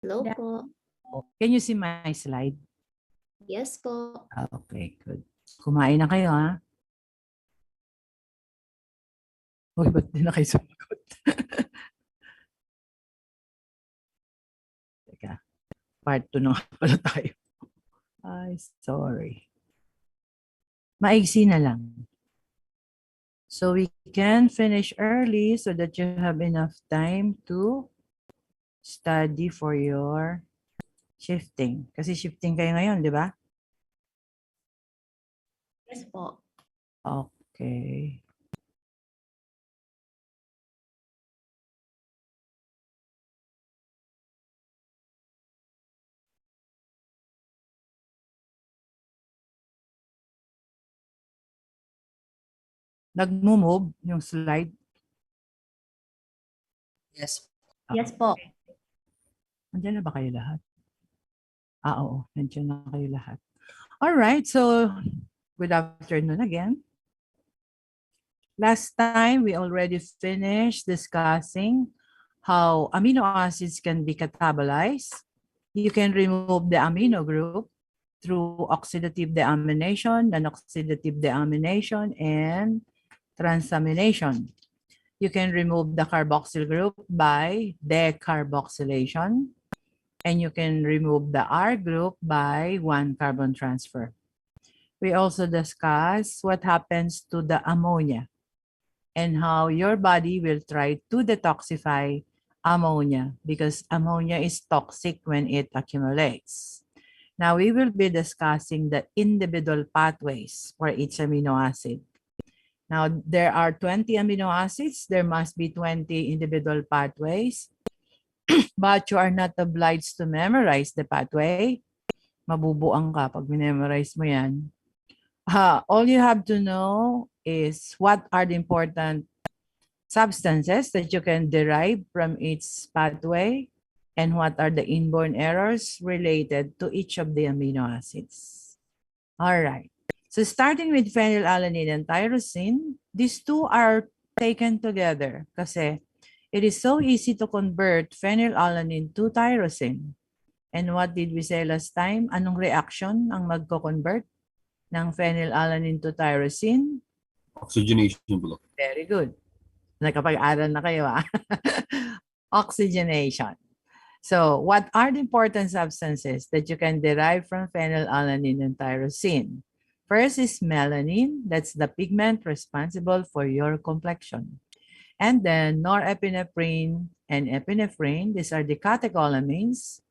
Hello po. Can you see my slide? Yes po. Okay, good. Kumain na kayo, ha? Uy, ba't di na kayo sumagot? Teka, part 2 na nga pala tayo. Ay, sorry. Maigsi na lang. So we can finish early so that you have enough time to study for your shifting. Kasi shifting kayo ngayon, di ba? Yes po. Okay. Nag-move yung slide. Yes. Yes po. Nandiyan na ba kayo lahat? Oo, nandiyan na kayo lahat. All right, so good afternoon again. Last time, we already finished discussing how amino acids can be catabolized. You can remove the amino group through oxidative deamination, non-oxidative deamination, and transamination. You can remove the carboxyl group by decarboxylation, and you can remove the R group by 1 carbon transfer. We also discussed what happens to the ammonia and how your body will try to detoxify ammonia because ammonia is toxic when it accumulates. Now we will be discussing the individual pathways for each amino acid. Now there are 20 amino acids. There must be 20 individual pathways, but you are not obliged to memorize the pathway. Mabubuang ka pag memorize mo yan. All you have to know is what are the important substances that you can derive from each pathway and what are the inborn errors related to each of the amino acids. All right. So starting with phenylalanine and tyrosine, these two are taken together kasi it is so easy to convert phenylalanine to tyrosine. And what did we say last time? Anong reaction ang magko-convert ng phenylalanine to tyrosine? Oxygenation po. Very good. Nakapag-aral na kayo, ah. Oxygenation. So, what are the important substances that you can derive from phenylalanine and tyrosine? First is melanin. That's the pigment responsible for your complexion. And then norepinephrine and epinephrine. These are the catecholamines.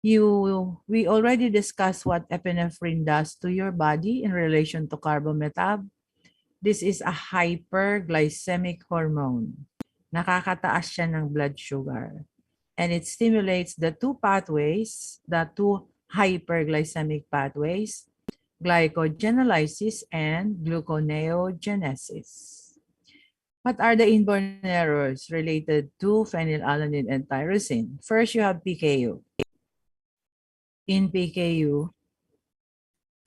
We already discussed what epinephrine does to your body in relation to carbometab. This is a hyperglycemic hormone. Nakakataas siya ng blood sugar. And it stimulates the two pathways, the two hyperglycemic pathways, glycogenolysis and gluconeogenesis. What are the inborn errors related to phenylalanine and tyrosine? First, you have PKU. In PKU,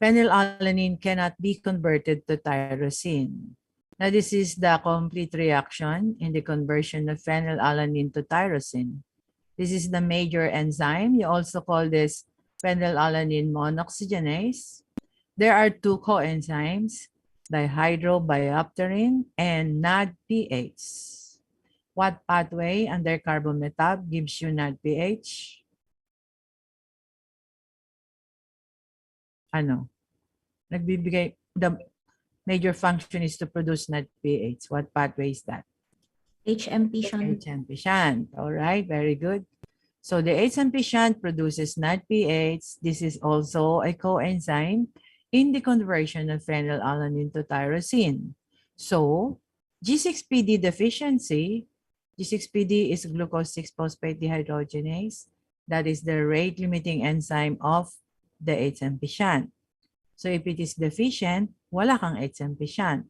phenylalanine cannot be converted to tyrosine. Now, this is the complete reaction in the conversion of phenylalanine to tyrosine. This is the major enzyme. You also call this phenylalanine monoxygenase. There are two coenzymes, dihydrobiopterin and NADPH. What pathway under carbometab gives you NADPH? Ano? Nagbibigay, the major function is to produce NADPH. What pathway is that? HMP shunt. HMP shunt. All right, very good. So the HMP shunt produces NADPH. This is also a coenzyme in the conversion of phenylalanine to tyrosine. So G6PD deficiency, G6PD is glucose 6-phosphate dehydrogenase. That is the rate limiting enzyme of the HMP shunt. So if it is deficient, wala kang HMP shunt.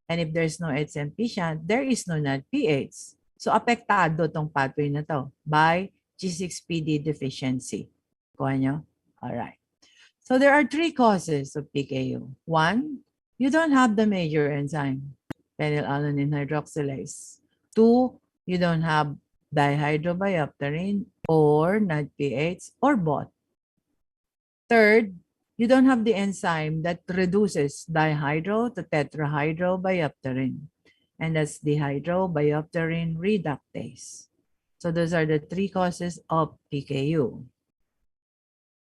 And if there's no HMP shunt, there is no NADPH. So apektado tong pathway na to by G6PD deficiency. Kuha nyo? Alright. So there are three causes of PKU. One, you don't have the major enzyme, phenylalanine hydroxylase. Two, you don't have dihydrobiopterin, or NADPH, or both. Third, you don't have the enzyme that reduces dihydro to tetrahydrobiopterin, and that's dihydrobiopterin reductase. So those are the three causes of PKU.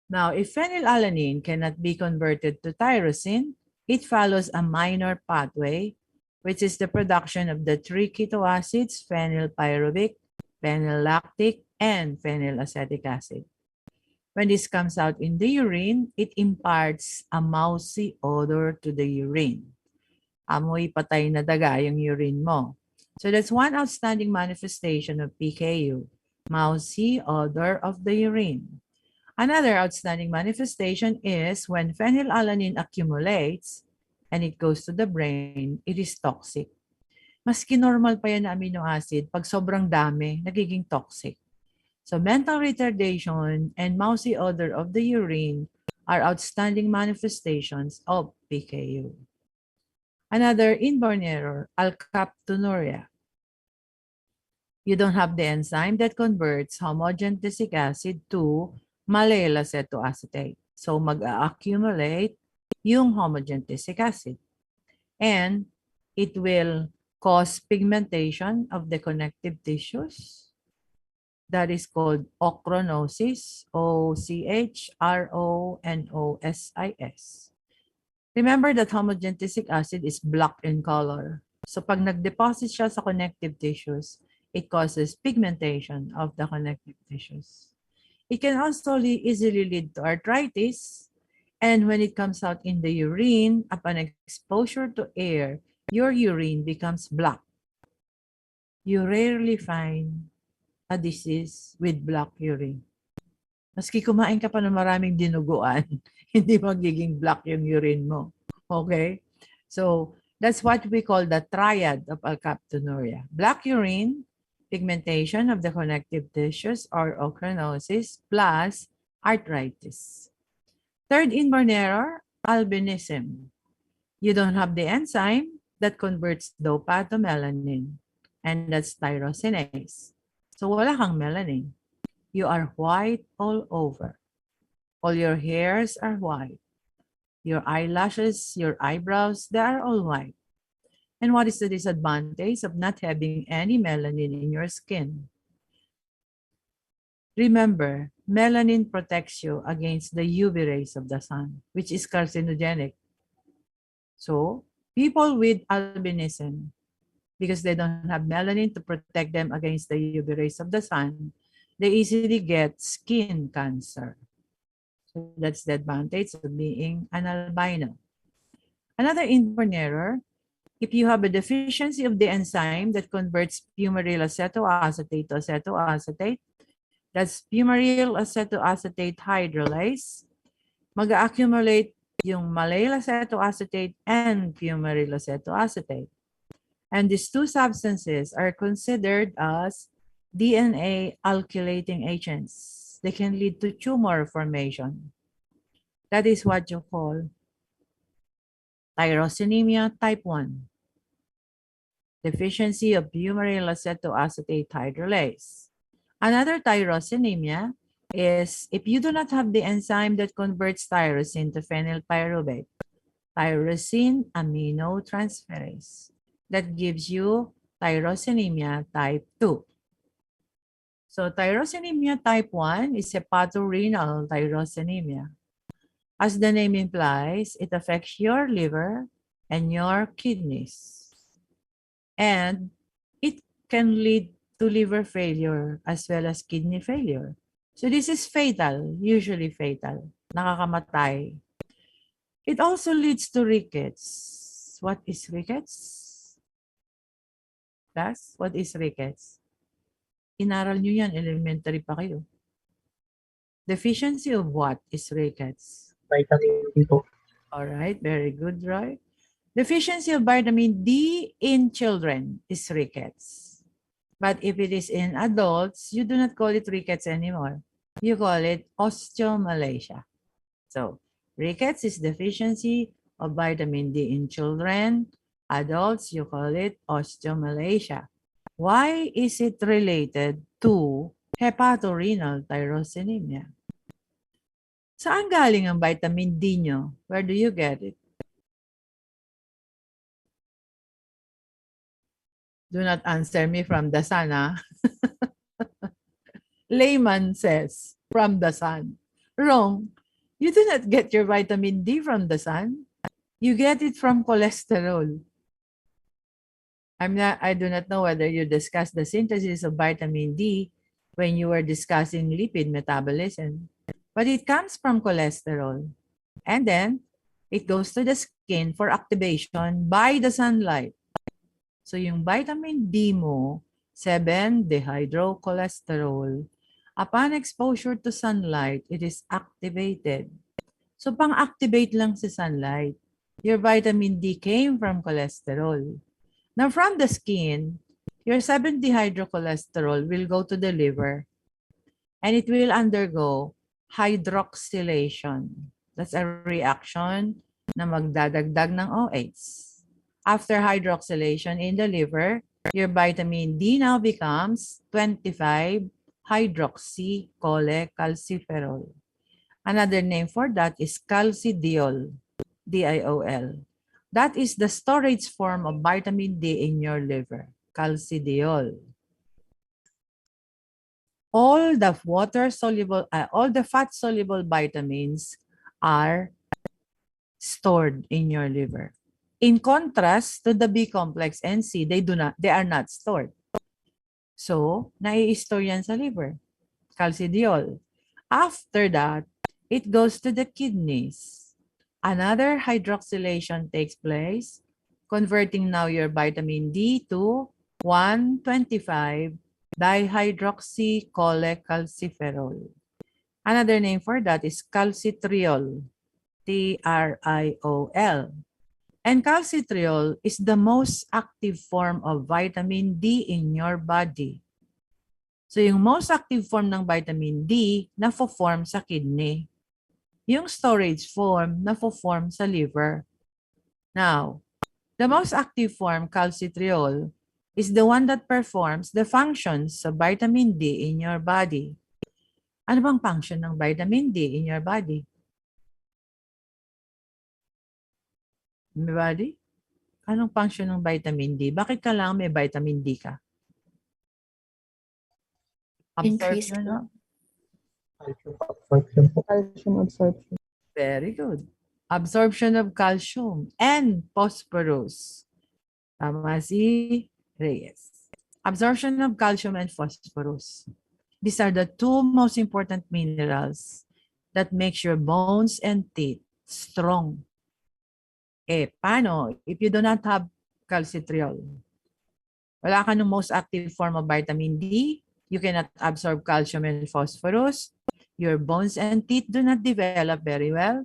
Now, if phenylalanine cannot be converted to tyrosine, it follows a minor pathway, which is the production of the three keto acids, phenylpyruvic, phenyllactic, and phenylacetic acid. When this comes out in the urine, it imparts a mousy odor to the urine. Amoy patay na daga yung urine mo. So that's one outstanding manifestation of PKU, mousy odor of the urine. Another outstanding manifestation is when phenylalanine accumulates and it goes to the brain, it is toxic. Maski normal pa yan na amino acid, pag sobrang dami, nagiging toxic. So mental retardation and mousy odor of the urine are outstanding manifestations of PKU. Another inborn error, alkaptonuria. You don't have the enzyme that converts homogenesic acid to mallyl acetoacetate. So mag-accumulate yung homogenesic acid. And it will cause pigmentation of the connective tissues. That is called ochronosis, ochronosis. Remember that homogenesic acid is black in color. So pag nag-deposit siya sa connective tissues, it causes pigmentation of the connective tissues. It can also easily lead to arthritis. And when it comes out in the urine, upon exposure to air, your urine becomes black. You rarely find a disease with black urine. Maski kumain ka pa ng maraming dinuguan, hindi magiging black yung urine mo. Okay? So, that's what we call the triad of alkaptonuria. Black urine, pigmentation of the connective tissues or ochronosis, plus arthritis. Third inborn error, albinism. You don't have the enzyme that converts DOPA to melanin, and that's tyrosinase. So wala kang melanin. You are white all over. All your hairs are white. Your eyelashes, your eyebrows, they are all white. And what is the disadvantage of not having any melanin in your skin? Remember, melanin protects you against the UV rays of the sun, which is carcinogenic. So, people with albinism, because they don't have melanin to protect them against the UV rays of the sun, they easily get skin cancer. So that's the advantage of being an albino. Another inborn error, if you have a deficiency of the enzyme that converts fumaryl acetoacetate to acetoacetate, that's fumaryl acetoacetate hydrolase, mag-accumulate yung mallyl acetoacetate and fumaryl acetoacetate. And these two substances are considered as DNA alkylating agents. They can lead to tumor formation. That is what you call tyrosinemia type 1. Deficiency of fumaryl acetoacetate hydrolase. Another tyrosinemia is if you do not have the enzyme that converts tyrosine to phenylpyruvate, tyrosine aminotransferase. That gives you tyrosinemia type 2. So tyrosinemia type 1 is hepatorenal tyrosinemia. As the name implies, it affects your liver and your kidneys. And it can lead to liver failure as well as kidney failure. So this is fatal, usually fatal, nakakamatay. It also leads to rickets. What is rickets? Class, what is rickets? Inaral nyo yan, elementary pa kayo. Deficiency of what is rickets? Vitamin D po. All right, very good, Roy. Deficiency of vitamin D in children is rickets. But if it is in adults, you do not call it rickets anymore. You call it osteomalacia. So, rickets is deficiency of vitamin D in children. Adults, you call it osteomalacia. Why is it related to hepatorenal tyrosinemia? Saan galing ang vitamin D nyo? Where do you get it? Do not answer me from the sun, ah. Layman says, from the sun. Wrong. You do not get your vitamin D from the sun. You get it from cholesterol. I do not know whether you discussed the synthesis of vitamin D when you were discussing lipid metabolism, but it comes from cholesterol. And then it goes to the skin for activation by the sunlight. So yung vitamin D mo, 7-dehydrocholesterol, upon exposure to sunlight, it is activated. So pang-activate lang sa sunlight. Your vitamin D came from cholesterol. Now from the skin, your 7-dehydrocholesterol will go to the liver and it will undergo hydroxylation. That's a reaction na magdadagdag ng OH. After hydroxylation in the liver, your vitamin D now becomes 25-hydroxycholecalciferol. Another name for that is calcidiol, DIOL. That is the storage form of vitamin D in your liver, calcidiol. All the fat-soluble vitamins are stored in your liver. In contrast to the B complex and C, they are not stored. So, nai-store yan sa liver, calcidiol. After that, it goes to the kidneys. Another hydroxylation takes place, converting now your vitamin D to 1,25-dihydroxycholecalciferol. Another name for that is calcitriol, TRIOL. And calcitriol is the most active form of vitamin D in your body. So yung most active form ng vitamin D na-form sa kidney. Yung storage form na-form sa liver. Now, the most active form, calcitriol, is the one that performs the functions of vitamin D in your body. Ano bang function ng vitamin D in your body? Anybody? Anong function ng vitamin D? Bakit kailangan may vitamin D ka? Increase Absorption, no? Calcium absorption. Very good. Absorption of calcium and phosphorus. Tama si Reyes. Absorption of calcium and phosphorus. These are the two most important minerals that makes your bones and teeth strong. Paano? If you do not have calcitriol, wala ka ng most active form of vitamin D, you cannot absorb calcium and phosphorus, your bones and teeth do not develop very well,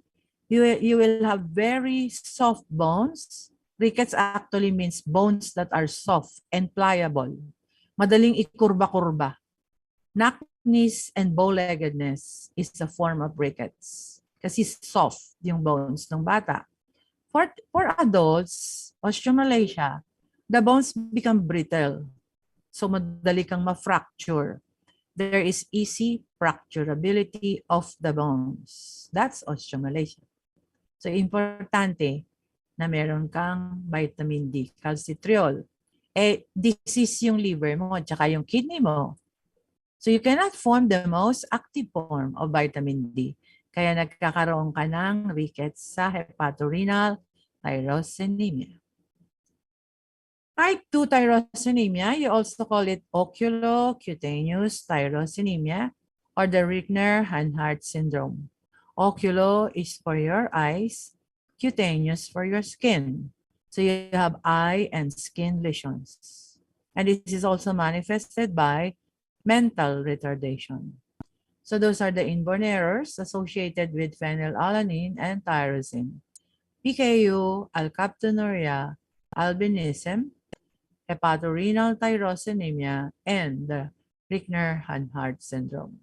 you will have very soft bones. Rickets actually means bones that are soft and pliable. Madaling ikurba-kurba. Knees and bow-leggedness is a form of rickets. Kasi soft yung bones ng bata. For adults, osteomalacia, the bones become brittle. So madali kang ma-fracture. There is easy fracturability of the bones. That's osteomalacia. So importante na meron kang vitamin D, calcitriol. Disease yung liver mo at saka yung kidney mo. So you cannot form the most active form of vitamin D. Kaya nagkakaroon ka ng rickets sa hepatorenal tyrosinemia. Type 2 tyrosinemia, you also call it oculocutaneous tyrosinemia or the Rickner-Hanhart syndrome. Oculo is for your eyes, cutaneous for your skin. So you have eye and skin lesions. And this is also manifested by mental retardation. So those are the inborn errors associated with phenylalanine and tyrosine. PKU, alkaptonuria, albinism, hepatorenal tyrosinemia, and the Rickner-Hanhart syndrome.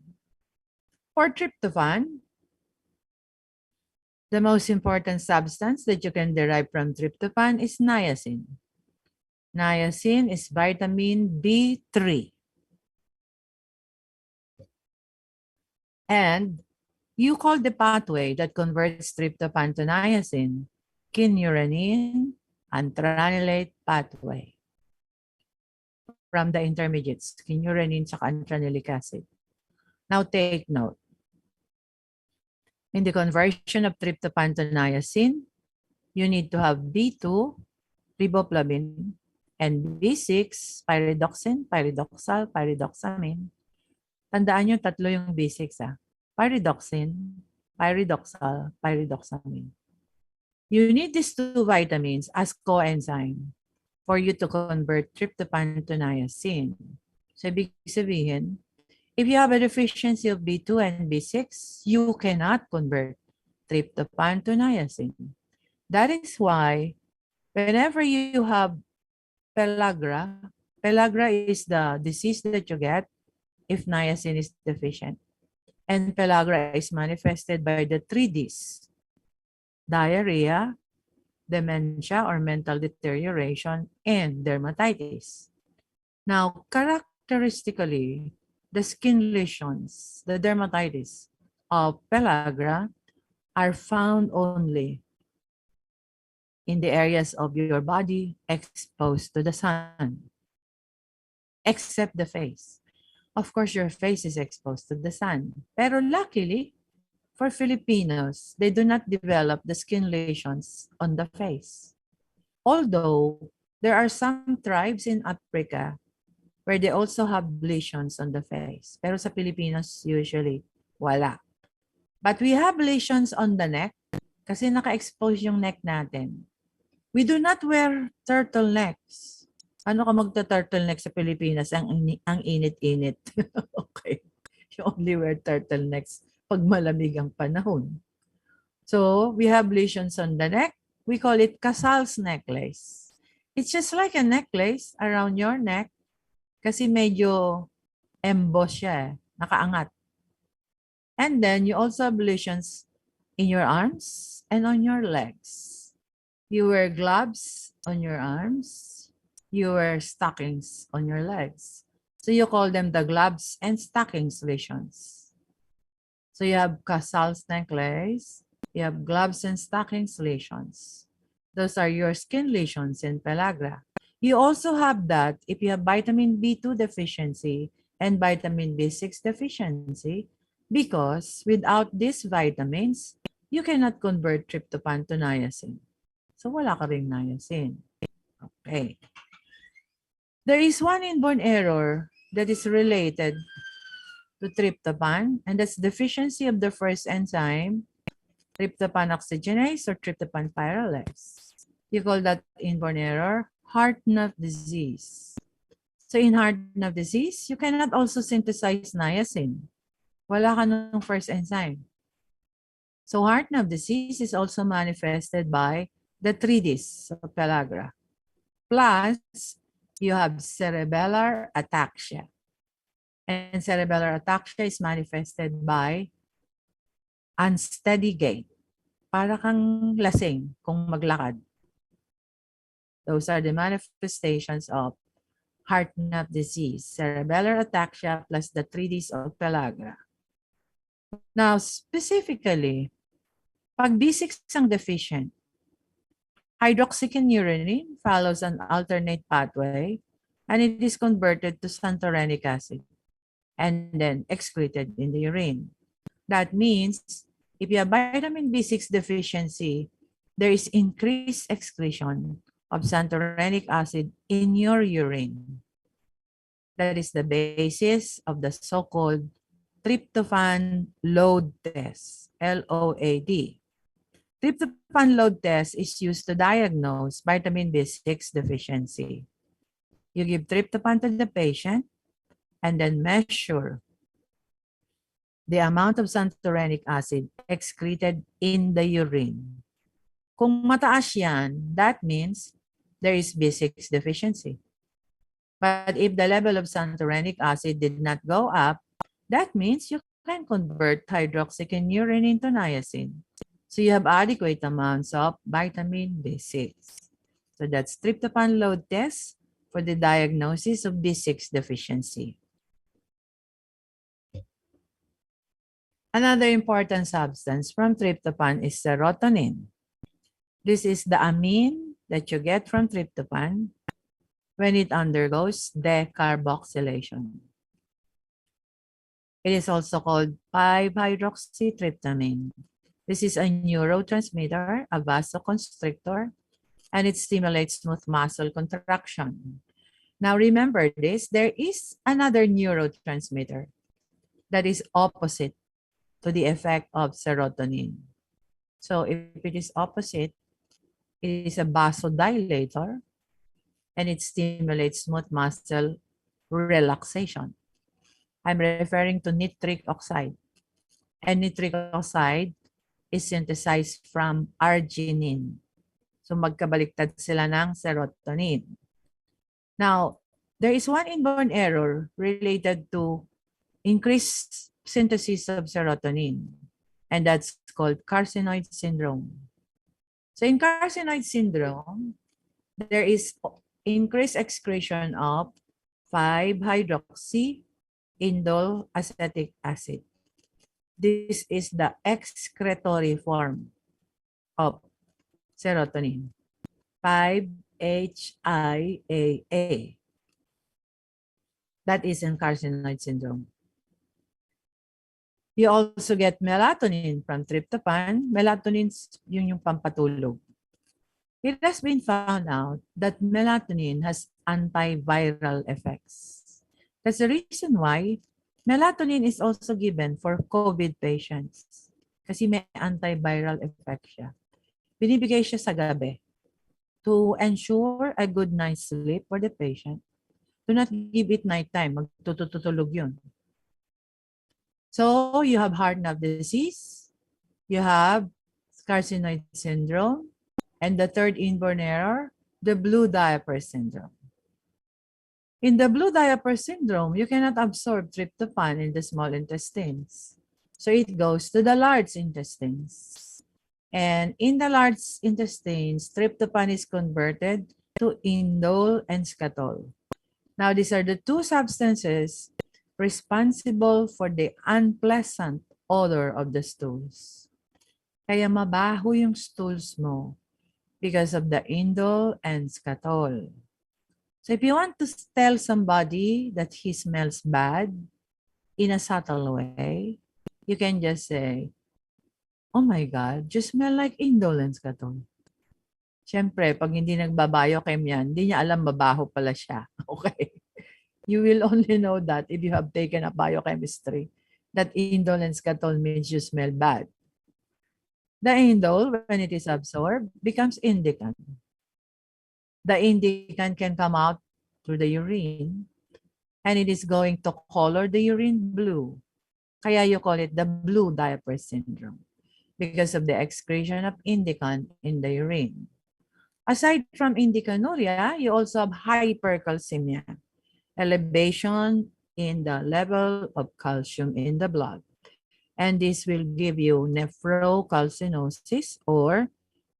For tryptophan, the most important substance that you can derive from tryptophan is niacin. Niacin is vitamin B3. And you call the pathway that converts tryptophan to niacin kynurenine antranilate pathway. From the intermediates, kynurenine sa antranilic acid. Now take note. In the conversion of tryptophan to niacin, you need to have B2, riboflavin, and B6, pyridoxine, pyridoxal, pyridoxamine. Tandaan nyo, tatlo yung B6 pyridoxine, pyridoxal, pyridoxamine. You need these two vitamins as coenzyme for you to convert tryptophan to niacin. So, ibig sabihin, if you have a deficiency of B2 and B6, you cannot convert tryptophan to niacin. That is why whenever you have pellagra, pellagra is the disease that you get if niacin is deficient. And pellagra is manifested by the 3Ds: diarrhea, dementia or mental deterioration, and dermatitis. Now, characteristically, the skin lesions, the dermatitis of pellagra are found only in the areas of your body exposed to the sun, except the face. Of course, your face is exposed to the sun. Pero luckily, for Filipinos, they do not develop the skin lesions on the face. Although, there are some tribes in Africa where they also have lesions on the face. Pero sa Filipinos, usually, wala. But we have lesions on the neck kasi naka-expose yung neck natin. We do not wear turtlenecks. Ano ka magta-turtleneck sa Pilipinas? Ang init-init. Okay. You only wear turtlenecks pag malamig ang panahon. So, we have lesions on the neck. We call it Casal's necklace. It's just like a necklace around your neck kasi medyo emboss siya, nakaangat. And then, you also have lesions in your arms and on your legs. You wear gloves on your arms. You wear stockings on your legs. So you call them the gloves and stockings lesions. So you have Casal's necklace. You have gloves and stockings lesions. Those are your skin lesions in pellagra. You also have that if you have vitamin B2 deficiency and vitamin B6 deficiency, because without these vitamins, you cannot convert tryptophan to niacin. So wala ka ring niacin. Okay. There is one inborn error that is related to tryptophan, and that's deficiency of the first enzyme, tryptophan oxygenase or tryptophan pyrrolase. You call that inborn error Hartnup disease. So in Hartnup disease, you cannot also synthesize niacin. Wala ka nung first enzyme. So Hartnup disease is also manifested by the 3Ds of pellagra. Plus, you have cerebellar ataxia. And cerebellar ataxia is manifested by unsteady gait. Para kang lasing kung maglakad. Those are the manifestations of Hartnup disease, cerebellar ataxia plus the 3Ds of pellagra. Now, specifically, pag B6 ang deficient, hydroxycynurenine follows an alternate pathway and it is converted to santorenic acid and then excreted in the urine. That means if you have vitamin B6 deficiency, there is increased excretion of santorenic acid in your urine. That is the basis of the so-called tryptophan load test, LOAD. Tryptophan load test is used to diagnose vitamin B6 deficiency. You give tryptophan to the patient and then measure the amount of santorenic acid excreted in the urine. Kung mataas yan, that means there is B6 deficiency. But if the level of santorenic acid did not go up, that means you can convert hydroxycynurenine to niacin. So you have adequate amounts of vitamin B6. So that's tryptophan load test for the diagnosis of B6 deficiency. Another important substance from tryptophan is serotonin. This is the amine that you get from tryptophan when it undergoes decarboxylation. It is also called 5-hydroxytryptamine. This is a neurotransmitter, a vasoconstrictor, and it stimulates smooth muscle contraction. Now remember this, there is another neurotransmitter that is opposite to the effect of serotonin. So if it is opposite, it is a vasodilator and it stimulates smooth muscle relaxation. I'm referring to nitric oxide. And nitric oxide is synthesized from arginine. So magkabaliktad sila ng serotonin. Now, there is one inborn error related to increased synthesis of serotonin, and that's called carcinoid syndrome. So in carcinoid syndrome, there is increased excretion of 5-hydroxyindole acetic acid. This is the excretory form of serotonin, 5-HIAA. That is in carcinoid syndrome. You also get melatonin from tryptophan. Melatonin yung pampatulog. It has been found out that melatonin has antiviral effects. That's the reason why melatonin is also given for COVID patients. Kasi may antiviral effect siya. Binibigay siya sa gabi to ensure a good night's sleep for the patient. Do not give it nighttime. Magtutulog yun. So you have heart valve disease, you have carcinoid syndrome, and the third inborn error, the blue diaper syndrome. In the blue diaper syndrome, you cannot absorb tryptophan in the small intestines. So it goes to the large intestines. And in the large intestines, tryptophan is converted to indole and skatole. Now, these are the two substances responsible for the unpleasant odor of the stools. Kaya mabaho yung stools mo because of the indole and skatole. So if you want to tell somebody that he smells bad in a subtle way, you can just say, "Oh my God, you smell like indole and skatole." Siyempre, pag hindi nagbabiochem yan, hindi niya alam mabaho pala siya. Okay? You will only know that if you have taken a biochemistry, that indole and skatole means you smell bad. The indole, when it is absorbed, becomes indicant. The indicant can come out through the urine, and it is going to color the urine blue. Kaya you call it the blue diaper syndrome because of the excretion of indicant in the urine. Aside from indicanuria, you also have hypercalcemia, elevation in the level of calcium in the blood. And this will give you nephrocalcinosis or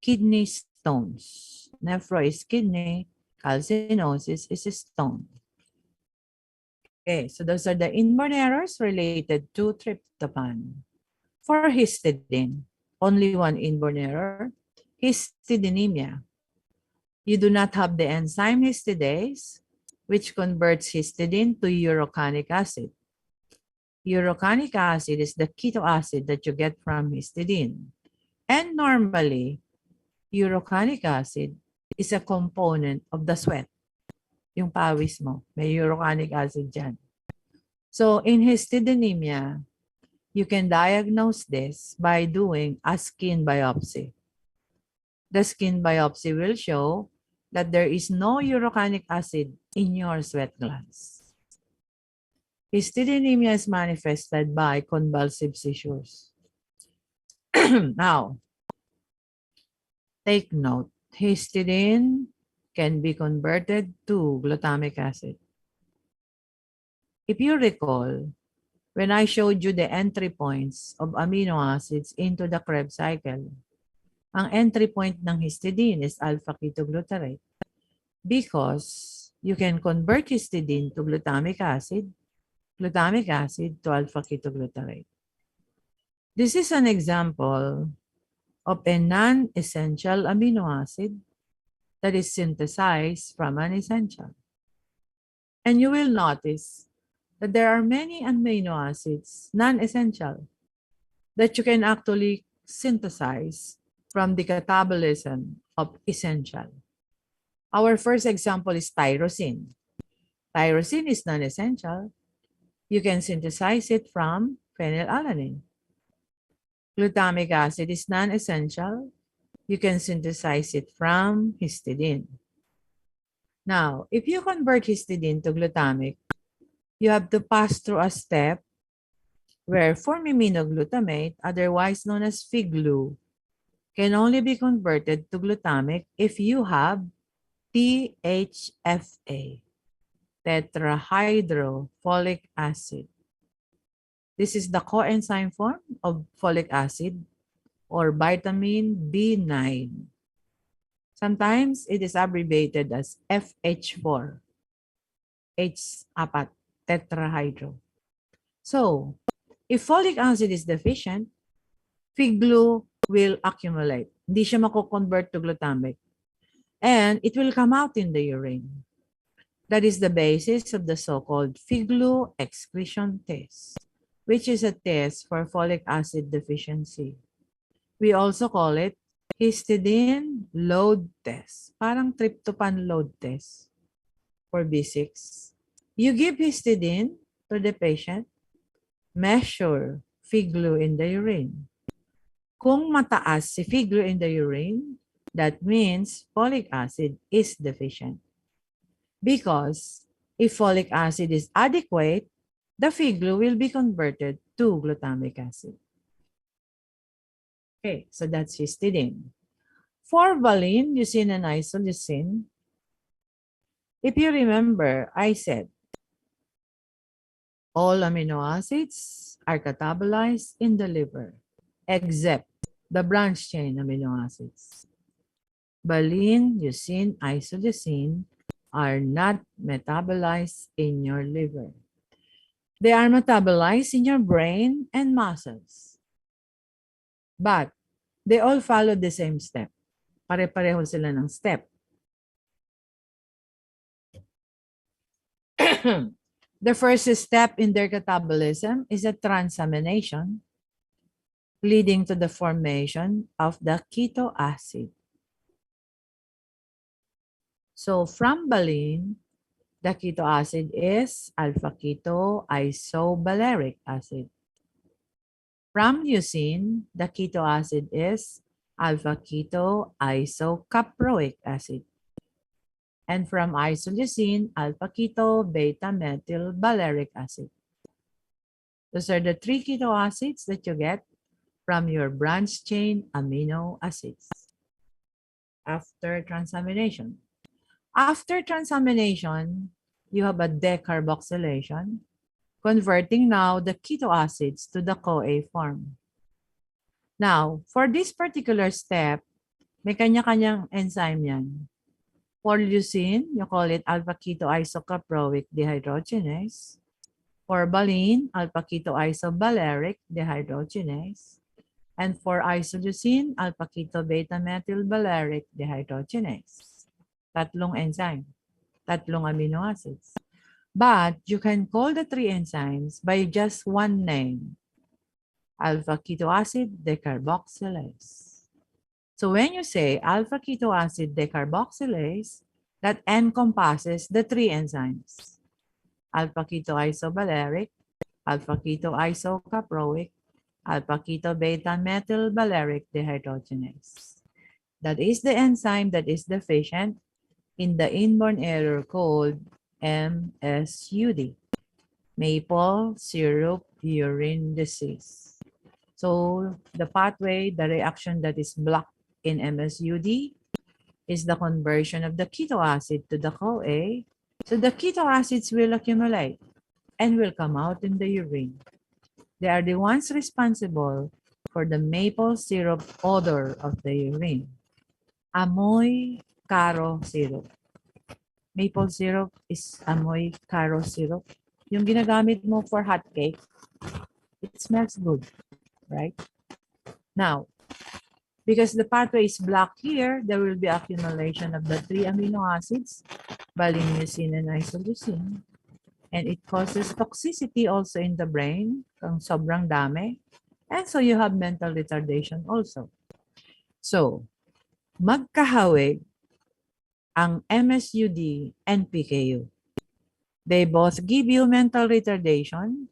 kidney stones. Nephro is kidney, calcinosis is a stone. Okay, so those are the inborn errors related to tryptophan. For histidine, only one inborn error, histidinemia. You do not have the enzyme histidase, which converts histidine to urocanic acid. Urocanic acid is the keto acid that you get from histidine. And normally, urocanic acid is a component of the sweat. Yung pawis mo, may urocanic acid dyan. So in histidinemia, you can diagnose this by doing a skin biopsy. The skin biopsy will show that there is no urocanic acid in your sweat glands. Histidinemia is manifested by convulsive seizures. Now, take note, histidine can be converted to glutamic acid. If you recall, when I showed you the entry points of amino acids into the Krebs cycle, ang entry point ng histidine is alpha-ketoglutarate because you can convert histidine to glutamic acid to alpha-ketoglutarate. This is an example of a non-essential amino acid that is synthesized from an essential. And you will notice that there are many amino acids, non-essential, that you can actually synthesize from the catabolism of essential. Our first example is tyrosine. Tyrosine is non-essential. You can synthesize it from phenylalanine. Glutamic acid is non-essential. You can synthesize it from histidine. Now, if you convert histidine to glutamic, you have to pass through a step where formiminoglutamate, otherwise known as FIGLU, can only be converted to glutamic if you have THFA, tetrahydrofolic acid. This is the coenzyme form of folic acid or vitamin B9. Sometimes it is abbreviated as FH4, H4 tetrahydro. So, if folic acid is deficient, FIGLU will accumulate. Hindi siya mako-convert to glutamic. And it will come out in the urine. That is the basis of the so-called FIGLU excretion test, which is a test for folic acid deficiency. We also call it histidine load test. Parang tryptophan load test for B6. You give histidine to the patient, measure FIGLU in the urine. Kung mataas si FIGLU in the urine, that means folic acid is deficient. Because if folic acid is adequate, the FIGLU will be converted to glutamic acid. Okay, so that's histidine. For valine, leucine, and isoleucine, if you remember, I said all amino acids are catabolized in the liver, except the branch chain amino acids. Valine, leucine, isoleucine are not metabolized in your liver. They are metabolized in your brain and muscles. But they all follow the same step. Pare-pareho sila ng step. The first step in their catabolism is a transamination, leading to the formation of the keto acid. So from valine, the keto acid is alpha-keto isovaleric acid. From leucine, the keto acid is alpha-keto isocaproic acid. And from isoleucine, alpha-keto beta-methylvaleric acid. Those are the three keto acids that you get from your branch chain amino acids after transamination. After transamination, you have a decarboxylation, converting now the keto acids to the CoA form. Now, for this particular step, may kanya-kanyang enzyme yan. For leucine, you call it alpha-keto isocaproic dehydrogenase. For valine, alpha-keto isovaleric dehydrogenase. And for isoleucine, alpha-keto beta-methylvaleric dehydrogenase. Tatlong enzyme, tatlong amino acids. But you can call the three enzymes by just one name, alpha-keto acid decarboxylase. So when you say alpha-keto acid decarboxylase, that encompasses the three enzymes, alpha-keto isovaleric, alpha-keto isocaproic, alpha-keto beta-methylvaleric dehydrogenase. That is the enzyme that is deficient in the inborn error called MSUD, maple syrup urine disease. So the pathway, the reaction that is blocked in MSUD is the conversion of the keto acid to the CoA. So the keto acids will accumulate and will come out in the urine. They are the ones responsible for the maple syrup odor of the urine. Amoy karo syrup. Maple syrup is amoy caro syrup. Yung ginagamit mo for hot cake, it smells good, right? Now, because the pathway is black here, there will be accumulation of the 3 amino acids, valine, leucine, and isoleucine. And it causes toxicity also in the brain, kung sobrang dami. And so you have mental retardation also. So, magkahawig ang MSUD and PKU. They both give you mental retardation.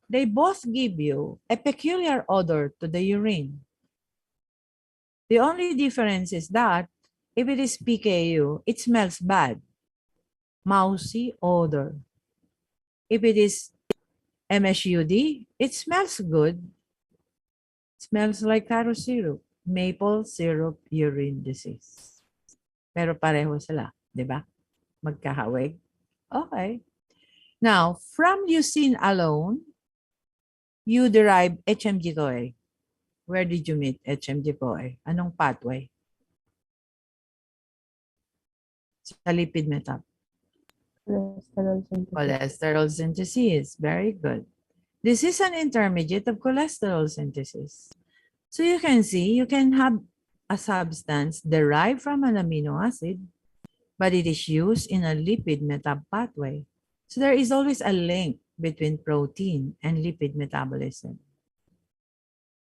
They both give you a peculiar odor to the urine. The only difference is that if it is PKU, it smells bad, mousy odor. If it is MSUD, it smells good. Smells like caro syrup, maple syrup urine disease. Pero pareho sila, di ba? Magkahawig. Okay. Now, from leucine alone, you derive HMG-CoA. Where did you meet HMG-CoA? Anong pathway? Sa lipid metab. Cholesterol synthesis. Cholesterol synthesis. Very good. This is an intermediate of cholesterol synthesis. So you can see, you can have a substance derived from an amino acid, but it is used in a lipid metab pathway. So there is always a link between protein and lipid metabolism.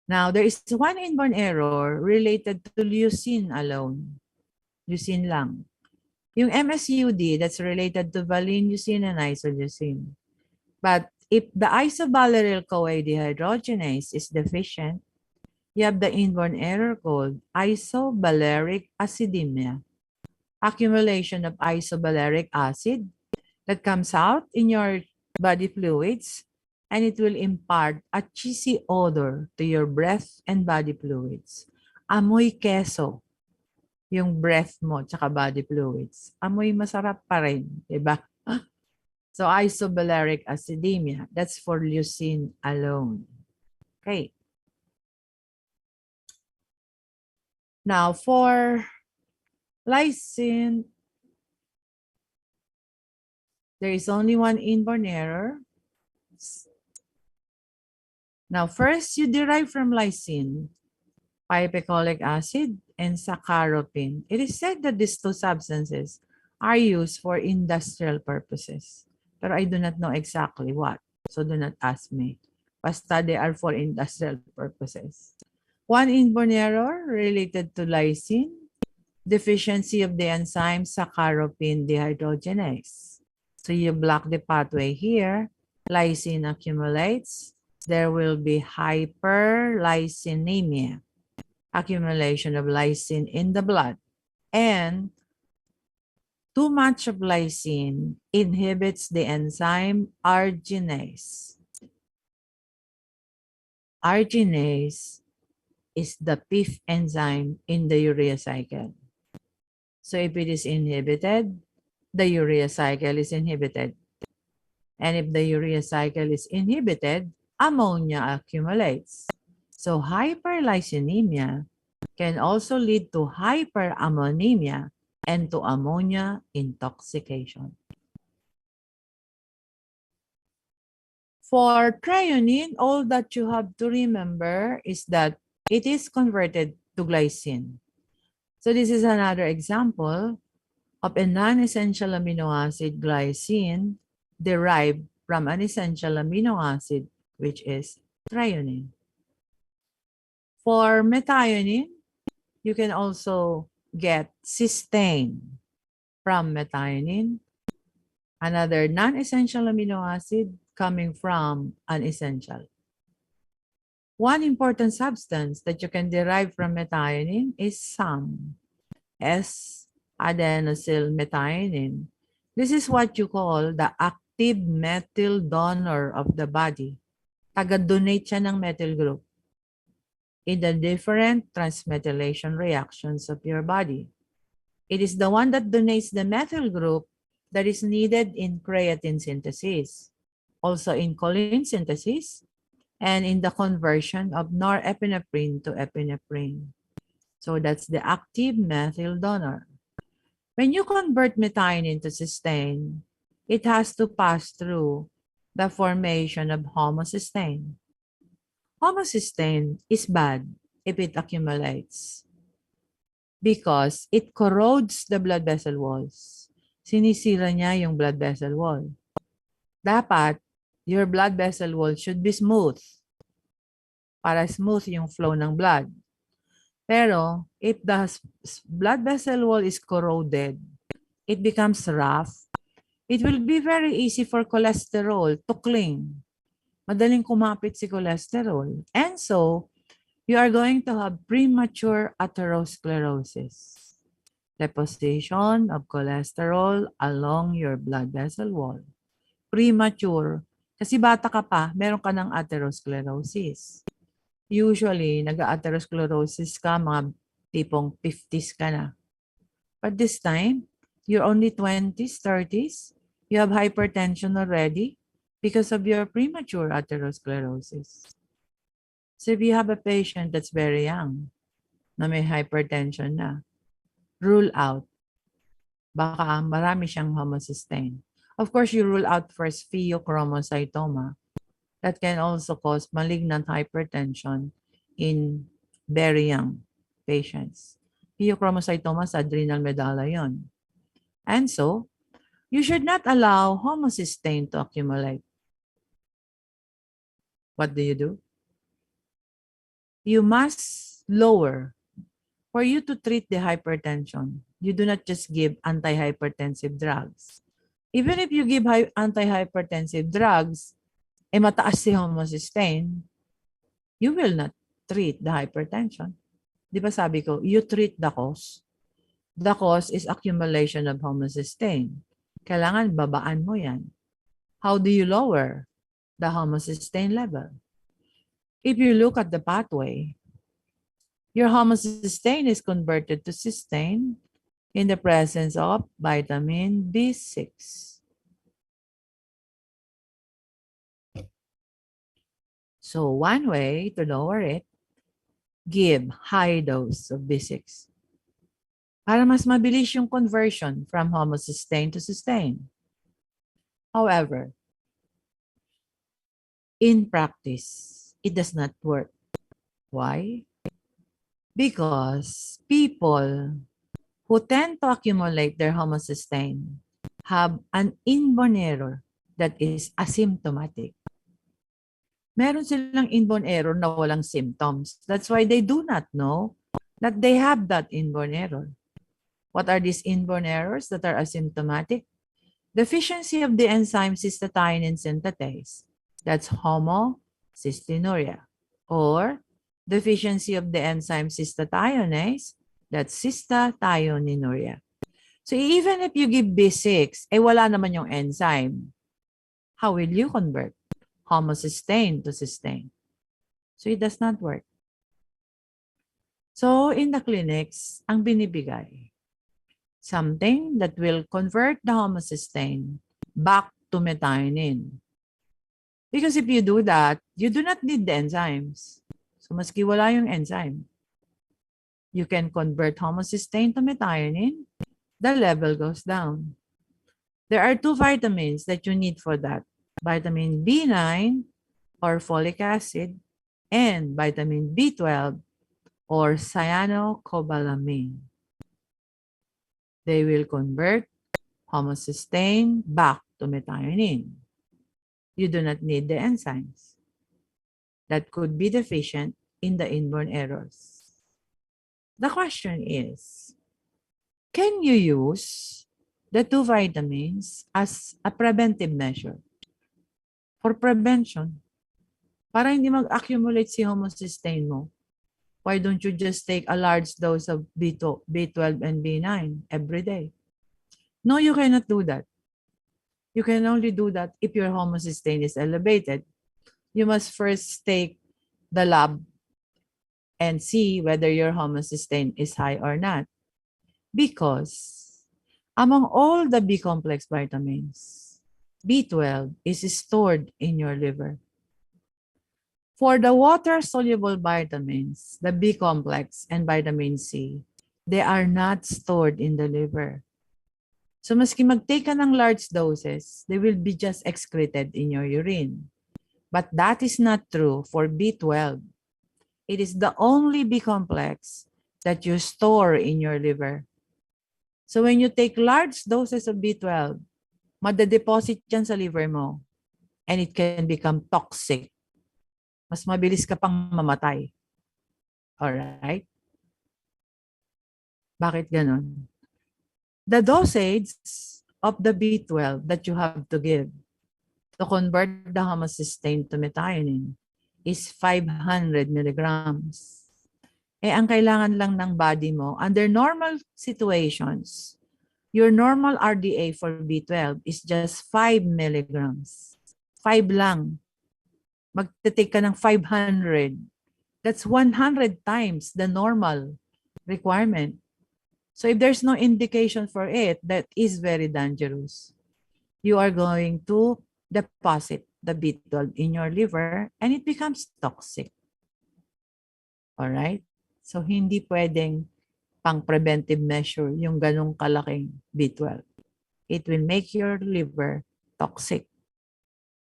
Now, there is one inborn error related to leucine alone. Leucine lang. Yung MSUD, that's related to valine, leucine, and isoleucine. But if the isovalyryl-CoA dehydrogenase is deficient, you have the inborn error called isovaleric acidemia. Accumulation of isovaleric acid that comes out in your body fluids, and it will impart a cheesy odor to your breath and body fluids. Amoy keso yung breath mo tsaka body fluids. Amoy masarap pa rin, diba? So isovaleric acidemia, that's for leucine alone. Okay. Now for lysine, there is only one inborn error. Now, first, you derive from lysine, pipecolic acid, and saccharopin. It is said that these two substances are used for industrial purposes. But I do not know exactly what, so do not ask me. Basta they are for industrial purposes. One inborn error related to lysine, deficiency of the enzyme saccharopin dehydrogenase. So you block the pathway here, lysine accumulates, there will be hyperlysinemia, accumulation of lysine in the blood, and too much of lysine inhibits the enzyme arginase. Arginase is the fifth enzyme in the urea cycle. So if it is inhibited, the urea cycle is inhibited. And if the urea cycle is inhibited, ammonia accumulates. So hyperlysinemia can also lead to hyperammonemia and to ammonia intoxication. For threonine, all that you have to remember is that it is converted to glycine. So this is another example of a non-essential amino acid, glycine, derived from an essential amino acid, which is threonine. For methionine, you can also get cysteine from methionine, another non-essential amino acid coming from an essential. One important substance that you can derive from methionine is SAM, S-adenosylmethionine. This is what you call the active methyl donor of the body. Taga-donate siya ng methyl group in the different transmethylation reactions of your body. It is the one that donates the methyl group that is needed in creatine synthesis, also in choline synthesis, and in the conversion of norepinephrine to epinephrine. So that's the active methyl donor. When you convert methionine to cysteine, it has to pass through the formation of homocysteine. Homocysteine is bad if it accumulates because it corrodes the blood vessel walls. Sinisira niya yung blood vessel wall. Dapat, your blood vessel wall should be smooth para smooth yung flow ng blood. Pero, if the blood vessel wall is corroded, it becomes rough, it will be very easy for cholesterol to cling. Madaling kumapit si cholesterol. And so, you are going to have premature atherosclerosis. Deposition of cholesterol along your blood vessel wall. Premature. Kasi bata ka pa, meron ka ng atherosclerosis. Usually, nag-atherosclerosis ka, mga tipong 50s ka na. But this time, you're only 20s, 30s. You have hypertension already because of your premature atherosclerosis. So if you have a patient that's very young, na may hypertension na, rule out. Baka marami siyang homocysteine. Of course, you rule out first pheochromocytoma. That can also cause malignant hypertension in very young patients. Pheochromocytoma sa adrenal medulla yon. And so, you should not allow homocysteine to accumulate. What do? You must lower. For you to treat the hypertension, you do not just give antihypertensive drugs. Even if you give antihypertensive drugs, mataas si homocysteine, you will not treat the hypertension. Di ba sabi ko, you treat the cause. The cause is accumulation of homocysteine. Kailangan babaan mo yan. How do you lower the homocysteine level? If you look at the pathway, your homocysteine is converted to cysteine in the presence of vitamin B6. So one way to lower it, give high dose of B6 para mas mabilis yung conversion from homocysteine to cysteine. However, in practice, it does not work. Why? Because people who tend to accumulate their homocysteine have an inborn error that is asymptomatic. Meron silang inborn error na walang symptoms. That's why they do not know that they have that inborn error. What are these inborn errors that are asymptomatic? Deficiency of the enzyme cystathionine synthetase. That's homocystinuria. Or deficiency of the enzyme cystathionase. That's cystathionininuria. So even if you give B6, wala naman yung enzyme. How will you convert homocysteine to cysteine? So it does not work. So in the clinics, ang binibigay, something that will convert the homocysteine back to methionine. Because if you do that, you do not need the enzymes. So maski wala yung enzyme, you can convert homocysteine to methionine, the level goes down. There are 2 vitamins that you need for that. Vitamin B9 or folic acid and vitamin B12 or cyanocobalamin. They will convert homocysteine back to methionine. You do not need the enzymes that could be deficient in the inborn errors. The question is, can you use the 2 vitamins as a preventive measure? For prevention, para hindi mag-accumulate si homocysteine mo, why don't you just take a large dose of B12 and B9 every day? No, you cannot do that. You can only do that if your homocysteine is elevated. You must first take the lab and see whether your homocysteine is high or not. Because among all the B-complex vitamins, B12 is stored in your liver. For the water-soluble vitamins, the B-complex and vitamin C, they are not stored in the liver. So maski mag-take ka ng large doses, they will be just excreted in your urine. But that is not true for B12. It is the only B complex that you store in your liver. So when you take large doses of B12, madadeposit yan sa liver mo and it can become toxic. Mas mabilis ka pang mamatay. Alright? Bakit ganun? The dosage of the B12 that you have to give to convert the homocysteine to methionine is 500 milligrams. Eh, ang kailangan lang ng body mo, under normal situations, your normal RDA for B12 is just 5 milligrams. 5 lang. Magte-take ka ng 500. That's 100 times the normal requirement. So if there's no indication for it, that is very dangerous. You are going to deposit the B12 in your liver and it becomes toxic. All right? So hindi pwedeng pang preventive measure yung ganong kalaking B12. It will make your liver toxic.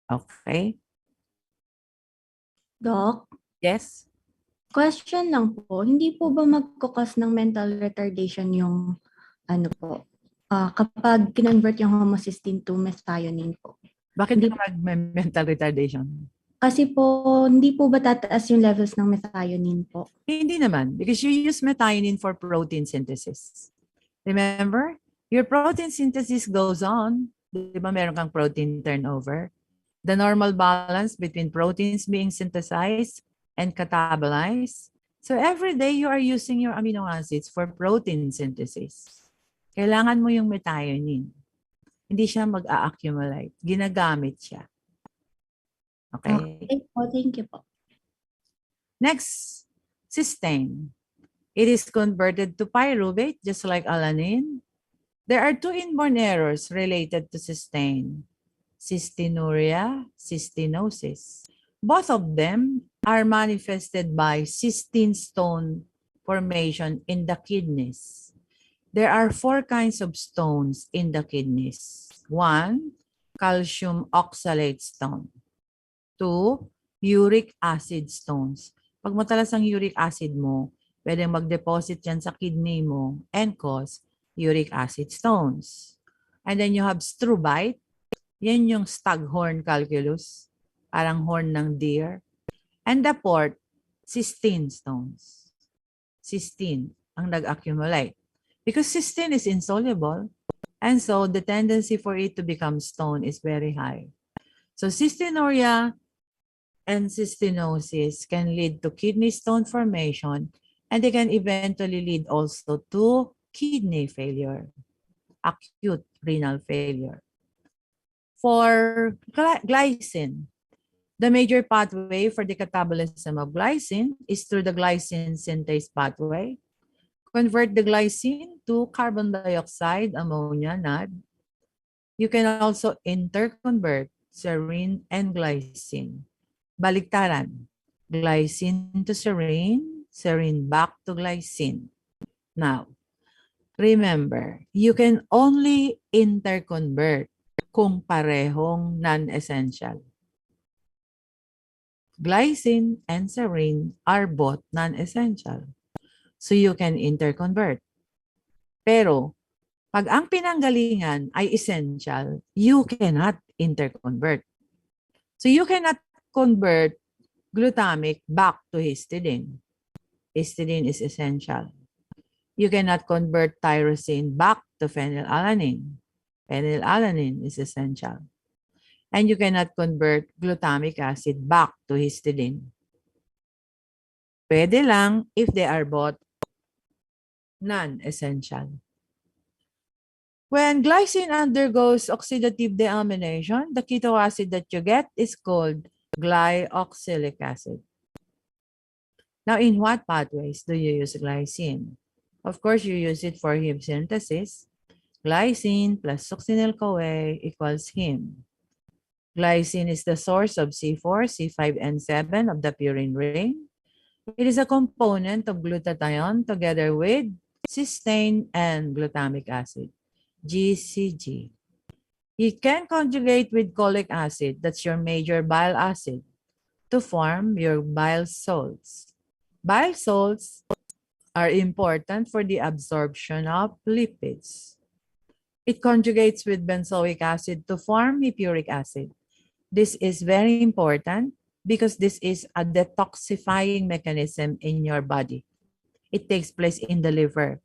Okay? Doc, Yes? question lang po, hindi po ba magkukos ng mental retardation yung ano po, kapag kinonvert yung homocysteine to methionine po? Bakit Hindi- ka mag-mental retardation? Kasi po, hindi po ba tataas yung levels ng methionine po? Hindi naman, because you use methionine for protein synthesis. Remember, your protein synthesis goes on. Di ba meron kang protein turnover? The normal balance between proteins being synthesized and catabolized. So every day you are using your amino acids for protein synthesis. Kailangan mo yung methionine. Hindi siya mag-a-accumulate. Ginagamit siya. Okay? Okay po, thank you po. Next, cysteine. It is converted to pyruvate just like alanine. There are two inborn errors related to cysteine. Cystinuria, cystinosis. Both of them are manifested by cystine stone formation in the kidneys. There are 4 kinds of stones in the kidneys. 1, calcium oxalate stone. 2, uric acid stones. Pag matalas ang uric acid mo, pwedeng mag-deposit yan sa kidney mo and cause uric acid stones. And then you have struvite. Yan yung staghorn calculus. Parang horn ng deer. And the fourth, cystine stones. Cystine ang nag-accumulate. Because cystine is insoluble. And so the tendency for it to become stone is very high. So cystinuria and cystinosis can lead to kidney stone formation and they can eventually lead also to kidney failure, acute renal failure. For glycine, the major pathway for the catabolism of glycine is through the glycine synthase pathway. Convert the glycine to carbon dioxide, ammonia, NAD. You can also interconvert serine and glycine. Baliktaran, glycine to serine, serine back to glycine. Now, remember, you can only interconvert kung parehong non-essential. Glycine and serine are both non-essential. So you can interconvert. Pero, pag ang pinanggalingan ay essential, you cannot interconvert. So you cannot convert glutamic back to histidine. Histidine is essential. You cannot convert tyrosine back to phenylalanine. Phenylalanine is essential. And you cannot convert glutamic acid back to histidine. Pwede lang if they are both non-essential. When glycine undergoes oxidative deamination, the keto acid that you get is called glyoxylic acid. Now, in what pathways do you use glycine? Of course, you use it for heme synthesis. Glycine plus succinyl-CoA equals heme. Glycine is the source of C4, C5, and 7 of the purine ring. It is a component of glutathione together with cysteine and glutamic acid. GCG. You can conjugate with cholic acid, that's your major bile acid, to form your bile salts. Bile salts are important for the absorption of lipids. It conjugates with benzoic acid to form hippuric acid. This is very important because this is a detoxifying mechanism in your body. It takes place in the liver.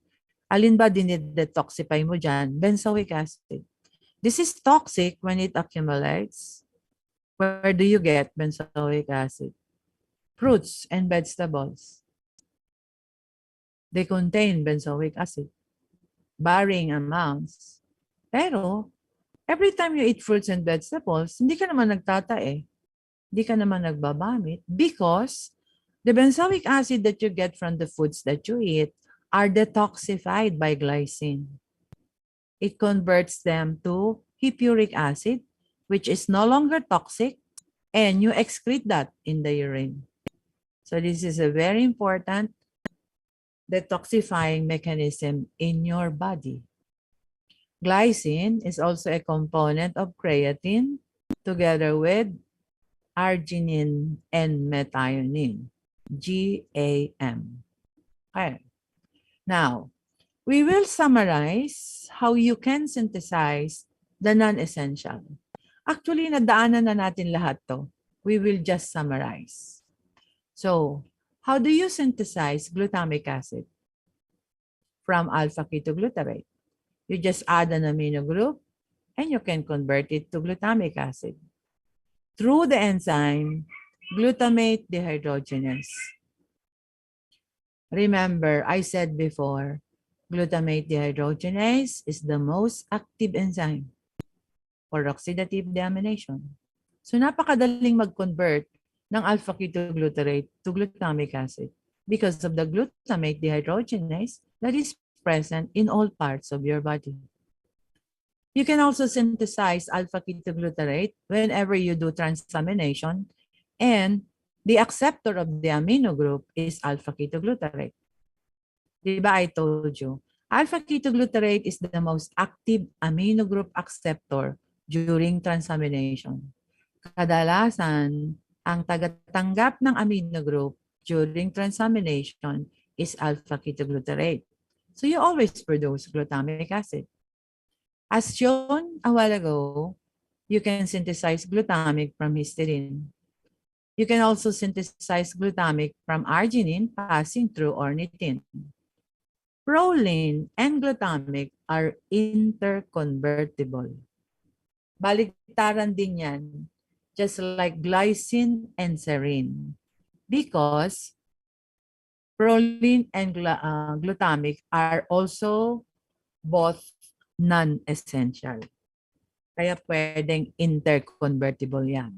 Alin ba dinidetoxify mo dyan? Benzoic acid. This is toxic when it accumulates. Where do you get benzoic acid? Fruits and vegetables. They contain benzoic acid, varying amounts. Pero, every time you eat fruits and vegetables, hindi ka naman nagtatae. Hindi ka naman nagbabamit because the benzoic acid that you get from the foods that you eat are detoxified by glycine. It converts them to hippuric acid, which is no longer toxic, and you excrete that in the urine. So this is a very important detoxifying mechanism in your body. Glycine is also a component of creatine together with arginine and methionine, GAM. Okay. Now, we will summarize how you can synthesize the non-essential. Actually, nadaanan na natin lahat to. We will just summarize. So, how do you synthesize glutamic acid from alpha-ketoglutarate? You just add an amino group and you can convert it to glutamic acid through the enzyme glutamate dehydrogenase. Remember, I said before, glutamate dehydrogenase is the most active enzyme for oxidative deamination. So napakadaling mag-convert ng alpha-ketoglutarate to glutamic acid because of the glutamate dehydrogenase that is present in all parts of your body. You can also synthesize alpha-ketoglutarate whenever you do transamination, and the acceptor of the amino group is alpha-ketoglutarate. Diba I told you, alpha-ketoglutarate is the most active amino group acceptor during transamination. Kadalasan, ang tagatanggap ng amino group during transamination is alpha-ketoglutarate. So you always produce glutamic acid. As shown a while ago, you can synthesize glutamic from histidine. You can also synthesize glutamic from arginine passing through ornithine. Proline and glutamic are interconvertible. Baligtaran din yan, just like glycine and serine. Because proline and glutamic are also both non-essential. Kaya pwedeng interconvertible yan.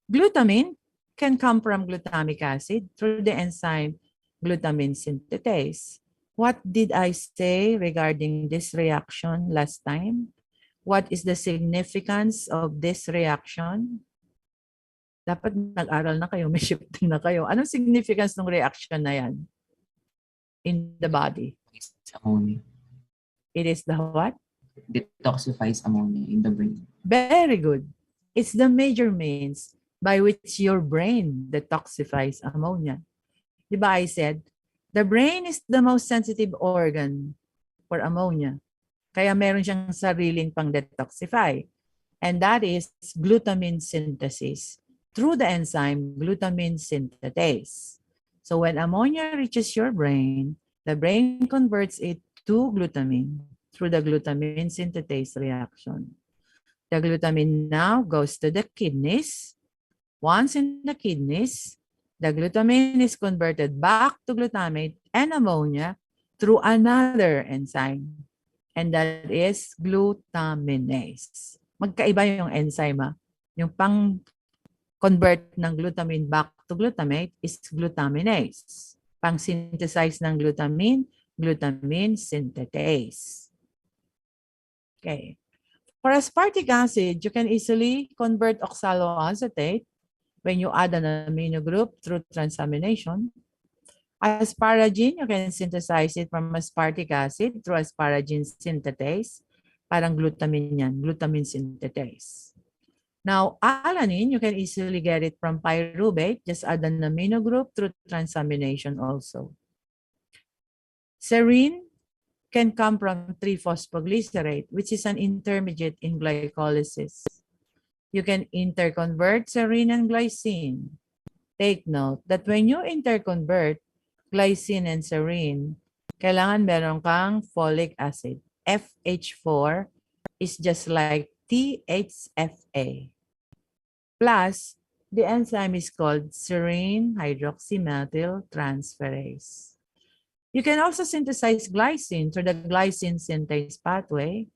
Glutamine can come from glutamic acid through the enzyme glutamine synthetase. What did I say regarding this reaction last time? What is the significance of this reaction? Dapat nag-aral na kayo, may shifting na kayo. Anong significance ng reaction na yan in the body? It's ammonia. It is the what? Detoxifies ammonia in the brain. Very good. It's the major means by which your brain detoxifies ammonia. Diba I said, the brain is the most sensitive organ for ammonia. Kaya meron siyang sariling pang-detoxify. And that is glutamine synthesis through the enzyme glutamine synthetase. So when ammonia reaches your brain, the brain converts it to glutamine through the glutamine synthetase reaction. The glutamine now goes to the kidneys. Once in the kidneys, the glutamine is converted back to glutamate and ammonia through another enzyme, and that is glutaminase. Magkaiba yung enzyme. Yung pang-convert ng glutamine back to glutamate is glutaminase. Pang-synthesize ng glutamine, glutamine synthetase. Okay. For aspartic acid, you can easily convert oxaloacetate when you add an amino group through transamination. Asparagine, you can synthesize it from aspartic acid through asparagine synthetase. Parang glutamine yan, glutamine synthetase. Now, alanine, you can easily get it from pyruvate. Just add an amino group through transamination also. Serine can come from 3-phosphoglycerate, which is an intermediate in glycolysis. You can interconvert serine and glycine. Take note that when you interconvert glycine and serine, kailangan meron kang folic acid. FH4 is just like THFA. Plus, the enzyme is called serine hydroxymethyl transferase. You can also synthesize glycine through the glycine synthase pathway.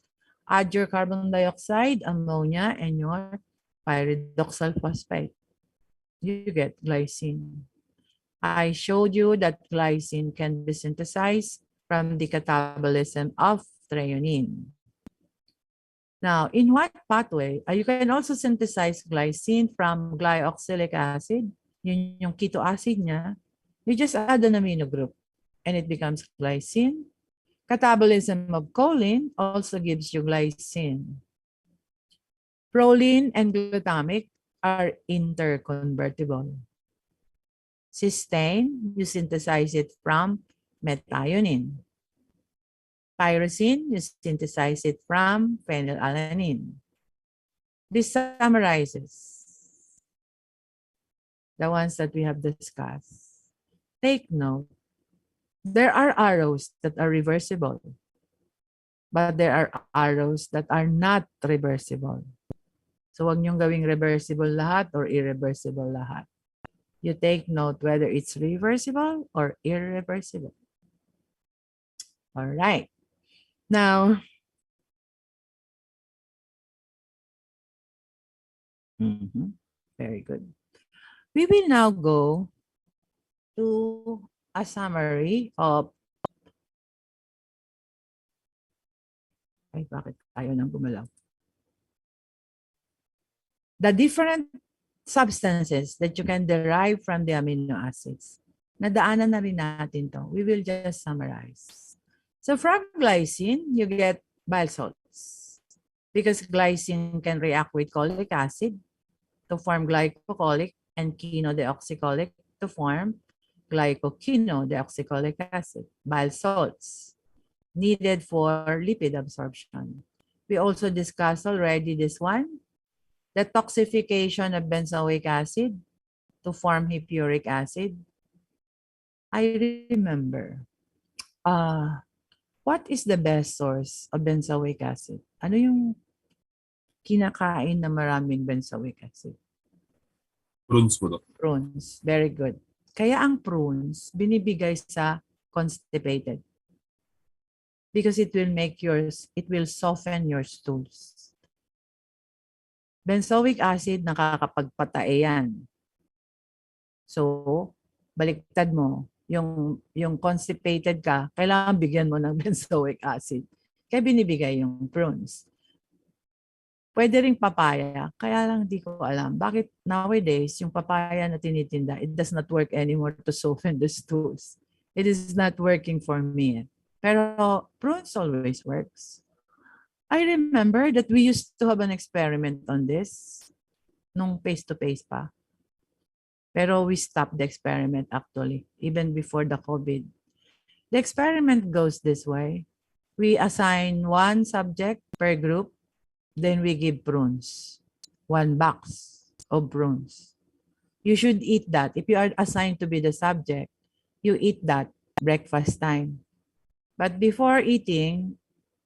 Add your carbon dioxide, ammonia, and your pyridoxal phosphate. You get glycine. I showed you that glycine can be synthesized from the catabolism of threonine. Now, in what pathway? You can also synthesize glycine from glyoxylic acid. Yun yung keto acid niya. You just add an amino group and it becomes glycine. Catabolism of choline also gives you glycine. Proline and glutamic are interconvertible. Cysteine, you synthesize it from methionine. Tyrosine, you synthesize it from phenylalanine. This summarizes the ones that we have discussed. Take note, there are arrows that are reversible, but there are arrows that are not reversible. So wag niyong gawing reversible lahat or irreversible lahat. You take note whether it's reversible or irreversible. All right. Now, very good. We will now go to a summary of bakit ayaw nang gumalaw? The different substances that you can derive from the amino acids. Nadaanan na rin natin to. We will just summarize. So from glycine, you get bile salts. Because glycine can react with cholic acid to form glycocholic and chenodeoxycholic to form glycochenodeoxycholic acid, bile salts, needed for lipid absorption. We also discussed already this one, the toxification of benzoic acid to form hippuric acid. I remember, what is the best source of benzoic acid? Ano yung kinakain na maraming benzoic acid? Prunes po, Doc. Prunes. Very good. Kaya ang prunes, binibigay sa constipated. Because it will soften your stools. Benzoic acid, nakakapagpatae yan. So, baliktad mo. Yung constipated ka, kailangan bigyan mo ng benzoic acid. Kaya binibigay yung prunes. Pwede ring papaya, kaya lang di ko alam. Bakit nowadays, yung papaya na tinitinda, it does not work anymore to soften the stools. It is not working for me. Pero prunes always works. I remember that we used to have an experiment on this nung face-to-face pa. Pero we stopped the experiment actually, even before the COVID. The experiment goes this way. We assign one subject per group, then we give prunes. 1 box of prunes. You should eat that. If you are assigned to be the subject, you eat that breakfast time. But before eating,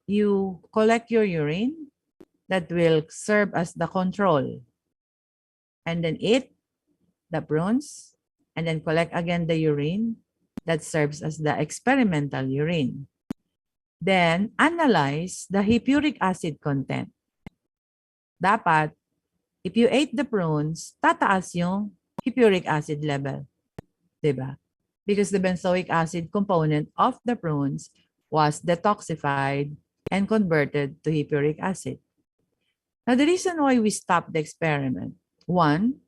you collect your urine that will serve as the control. And then eat the prunes, and then collect again the urine that serves as the experimental urine. Then, analyze the hippuric acid content. Dapat, if you ate the prunes, tataas yung hippuric acid level. Diba? Because the benzoic acid component of the prunes was detoxified and converted to hippuric acid. Now, the reason why we stopped the experiment, one,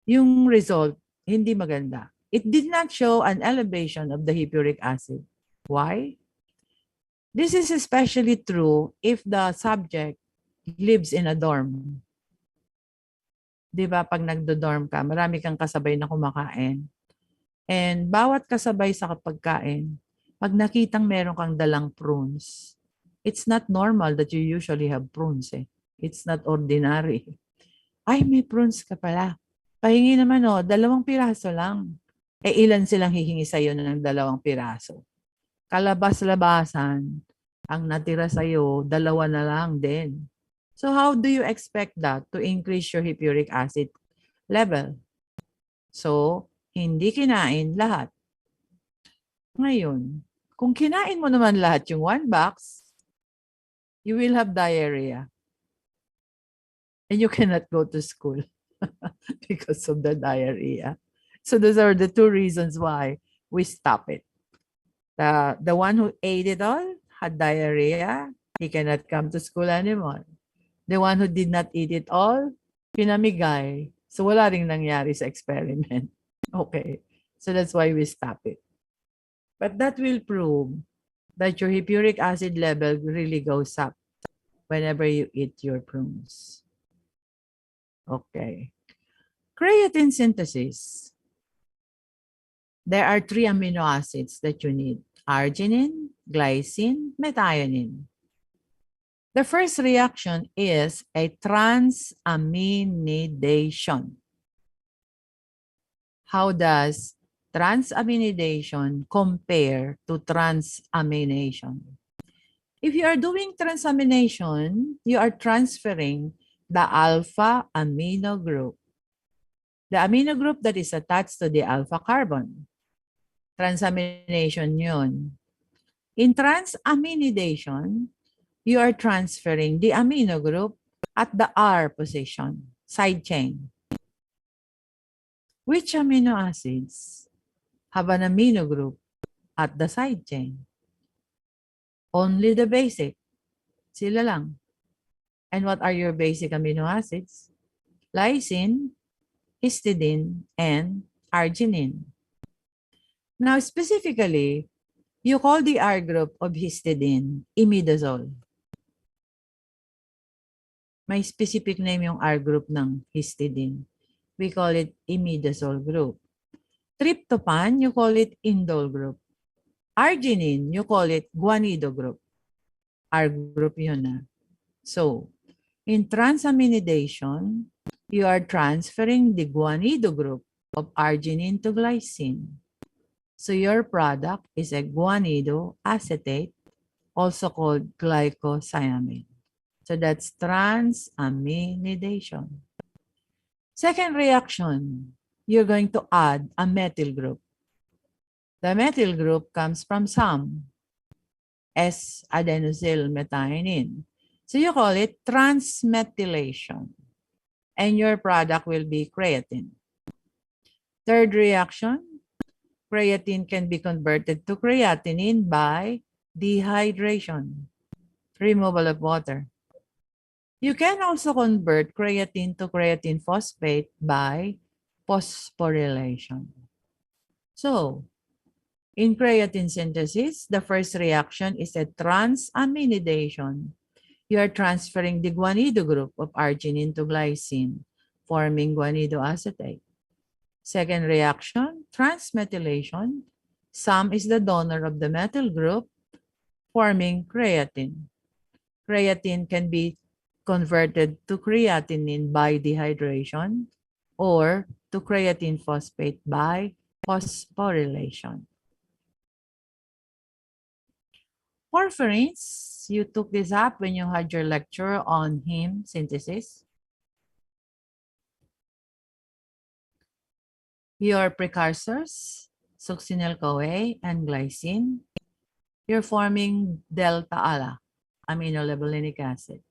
yung result, hindi maganda. it did not show an elevation of the hippuric acid. Why? This is especially true if the subject lives in a dorm. Di ba, pag nagdo-dorm ka, marami kang kasabay na kumakain. And bawat kasabay sa pagkain, pag nakitang meron kang dalang prunes, it's not normal that you usually have prunes eh. It's not ordinary. Ay, may prunes ka pala. Pahingi naman 2 piraso lang. Eh, ilan silang hihingi sa'yo ng 2 piraso? Kalabas-labasan, ang natira sa'yo, 2 na lang din. So how do you expect that to increase your hippuric acid level? So, hindi kinain lahat. Ngayon, kung kinain mo naman lahat yung 1 box, you will have diarrhea. And you cannot go to school because of the diarrhea. So those are the 2 reasons why we stop it. The one who ate it all had diarrhea. He cannot come to school anymore. The one who did not eat it all, pinamigay. So wala ring nangyari sa experiment. Okay. So that's why we stop it. But that will prove that your hippuric acid level really goes up whenever you eat your prunes. Okay. Creatine synthesis. There are 3 amino acids that you need: arginine, glycine, methionine. The first reaction is a transaminidation. How does transaminidation compare to transamination? If you are doing transamination, you are transferring the alpha amino group, the amino group that is attached to the alpha carbon. Transamination yun. In transaminidation, you are transferring the amino group at the R position, side chain. Which amino acids have an amino group at the side chain? Only the basic. Sila lang. And what are your basic amino acids? Lysine, histidine, and arginine. Now, specifically, you call the R group of histidine imidazole. May specific name yung R group ng histidine. We call it imidazole group. Tryptophan, you call it indole group. Arginine, you call it guanido group. R group yun na. So, in transaminidation, you are transferring the guanido group of arginine to glycine. So your product is a guanido acetate, also called glycosamine. So that's transaminidation. Second reaction, you're going to add a methyl group. The methyl group comes from some S-adenosyl methionine. So you call it transmethylation. And your product will be creatine. Third reaction, creatine can be converted to creatinine by dehydration, removal of water. You can also convert creatine to creatine phosphate by phosphorylation. So, in creatine synthesis, the first reaction is a transaminidation. You are transferring the guanido group of arginine to glycine, forming guanido acetate. Second reaction, transmethylation. Some is the donor of the methyl group, forming creatine. Creatine can be converted to creatinine by dehydration or to creatine phosphate by phosphorylation. Porphyrins, you took this up when you had your lecture on heme synthesis. Your precursors, succinyl-CoA and glycine, you're forming delta-ALA, aminolevulinic acid.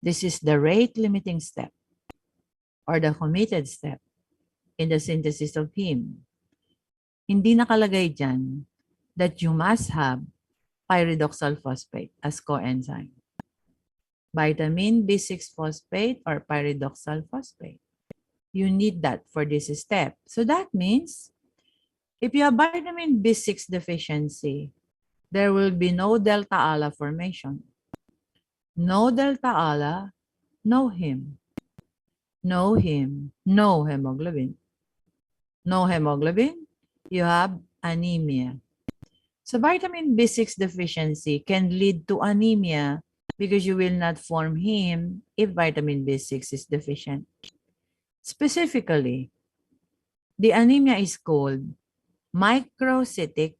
This is the rate-limiting step or the committed step in the synthesis of heme. Hindi nakalagay dyan that you must have pyridoxal phosphate as coenzyme. Vitamin B6 phosphate or pyridoxal phosphate. You need that for this step. So that means if you have vitamin B6 deficiency, there will be no delta ALA formation. No delta ALA, no heme. No heme, no hemoglobin. No hemoglobin, you have anemia. So vitamin B6 deficiency can lead to anemia because you will not form heme if vitamin B6 is deficient. Specifically, the anemia is called microcytic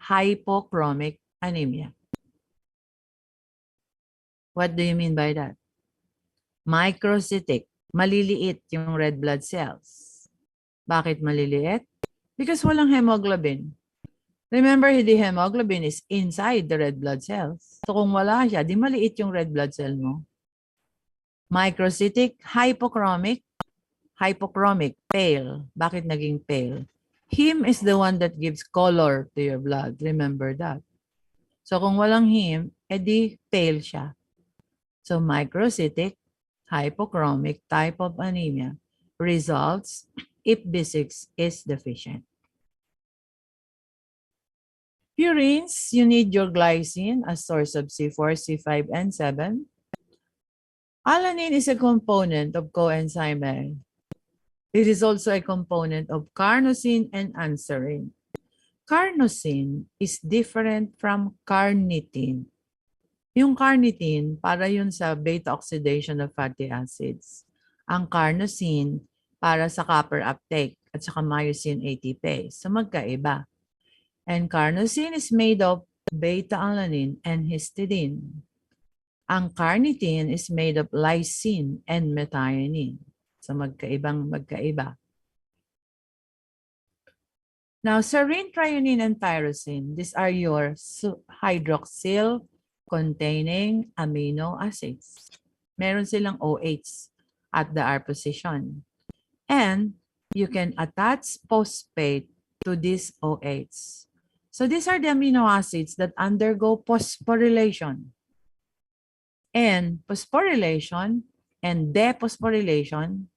hypochromic anemia. What do you mean by that? Microcytic, maliliit yung red blood cells. Bakit maliliit? Because walang hemoglobin. Remember, the hemoglobin is inside the red blood cells. So kung wala siya, di maliit yung red blood cell mo. Microcytic hypochromic, pale. Bakit naging pale? Heme is the one that gives color to your blood. Remember that. So kung walang heme, edi pale siya. So microcytic hypochromic type of anemia results if B6 is deficient. Purines, you need your glycine as source of C4, C5, and 7. Alanine is a component of coenzyme A. It is also a component of carnosine and anserine. Carnosine is different from carnitine. Yung carnitine, para yun sa beta oxidation of fatty acids. Ang carnosine, para sa copper uptake at saka myosin ATPase. So magkaiba. And carnosine is made of beta-alanine and histidine. Ang carnitine is made of lysine and methionine. So magkaiba. Now, serine, threonine, and tyrosine, these are your hydroxyl-containing amino acids. Meron silang OH at the R position. And you can attach phosphate to this OH. So these are the amino acids that undergo phosphorylation. And phosphorylation and dephosphorylation,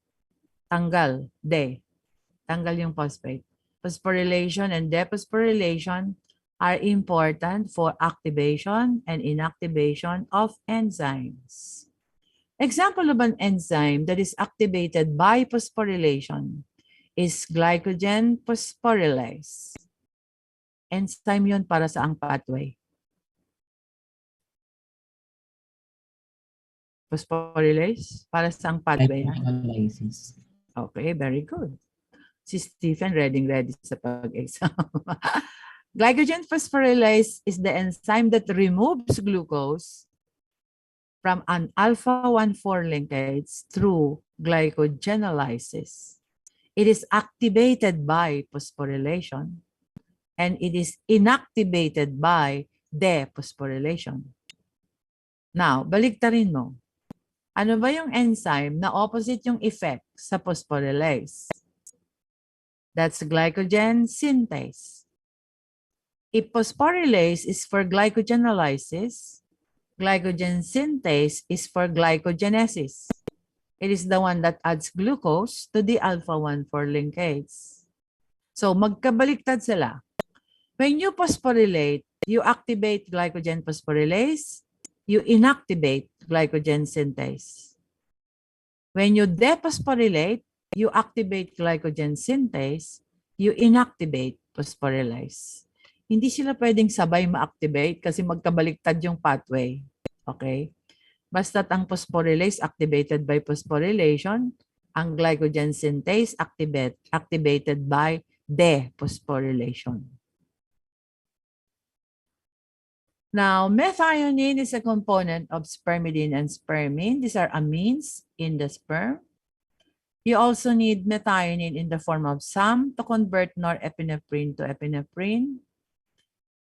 tanggal yung phosphate. Phosphorylation and dephosphorylation are important for activation and inactivation of enzymes. Example of an enzyme that is activated by phosphorylation is glycogen phosphorylase. Enzyme yun para sa ang pathway. Phosphorylase para sa ang pathway. Glycolysis. Okay, very good. Si Stephen ready sa pag-exam. Glycogen phosphorylase is the enzyme that removes glucose from an alpha-1,4 linkage through glycogenolysis. It is activated by phosphorylation and it is inactivated by dephosphorylation. Now, baliktarin mo. Ano ba yung enzyme na opposite yung effect sa phosphorylase? That's glycogen synthase. If phosphorylase is for glycogenolysis, glycogen synthase is for glycogenesis. It is the one that adds glucose to the alpha-1,4 linkage. So, magkabaliktad sila. When you phosphorylate, you activate glycogen phosphorylase, you inactivate glycogen synthase. When you dephosphorylate, you activate glycogen synthase, you inactivate phosphorylase. Hindi sila pwedeng sabay ma-activate kasi magkabaliktad yung pathway. Okay? Basta't ang phosphorylase activated by phosphorylation, ang glycogen synthase activated by dephosphorylation. Now, methionine is a component of spermidine and spermine. These are amines in the sperm. You also need methionine in the form of SAM to convert norepinephrine to epinephrine.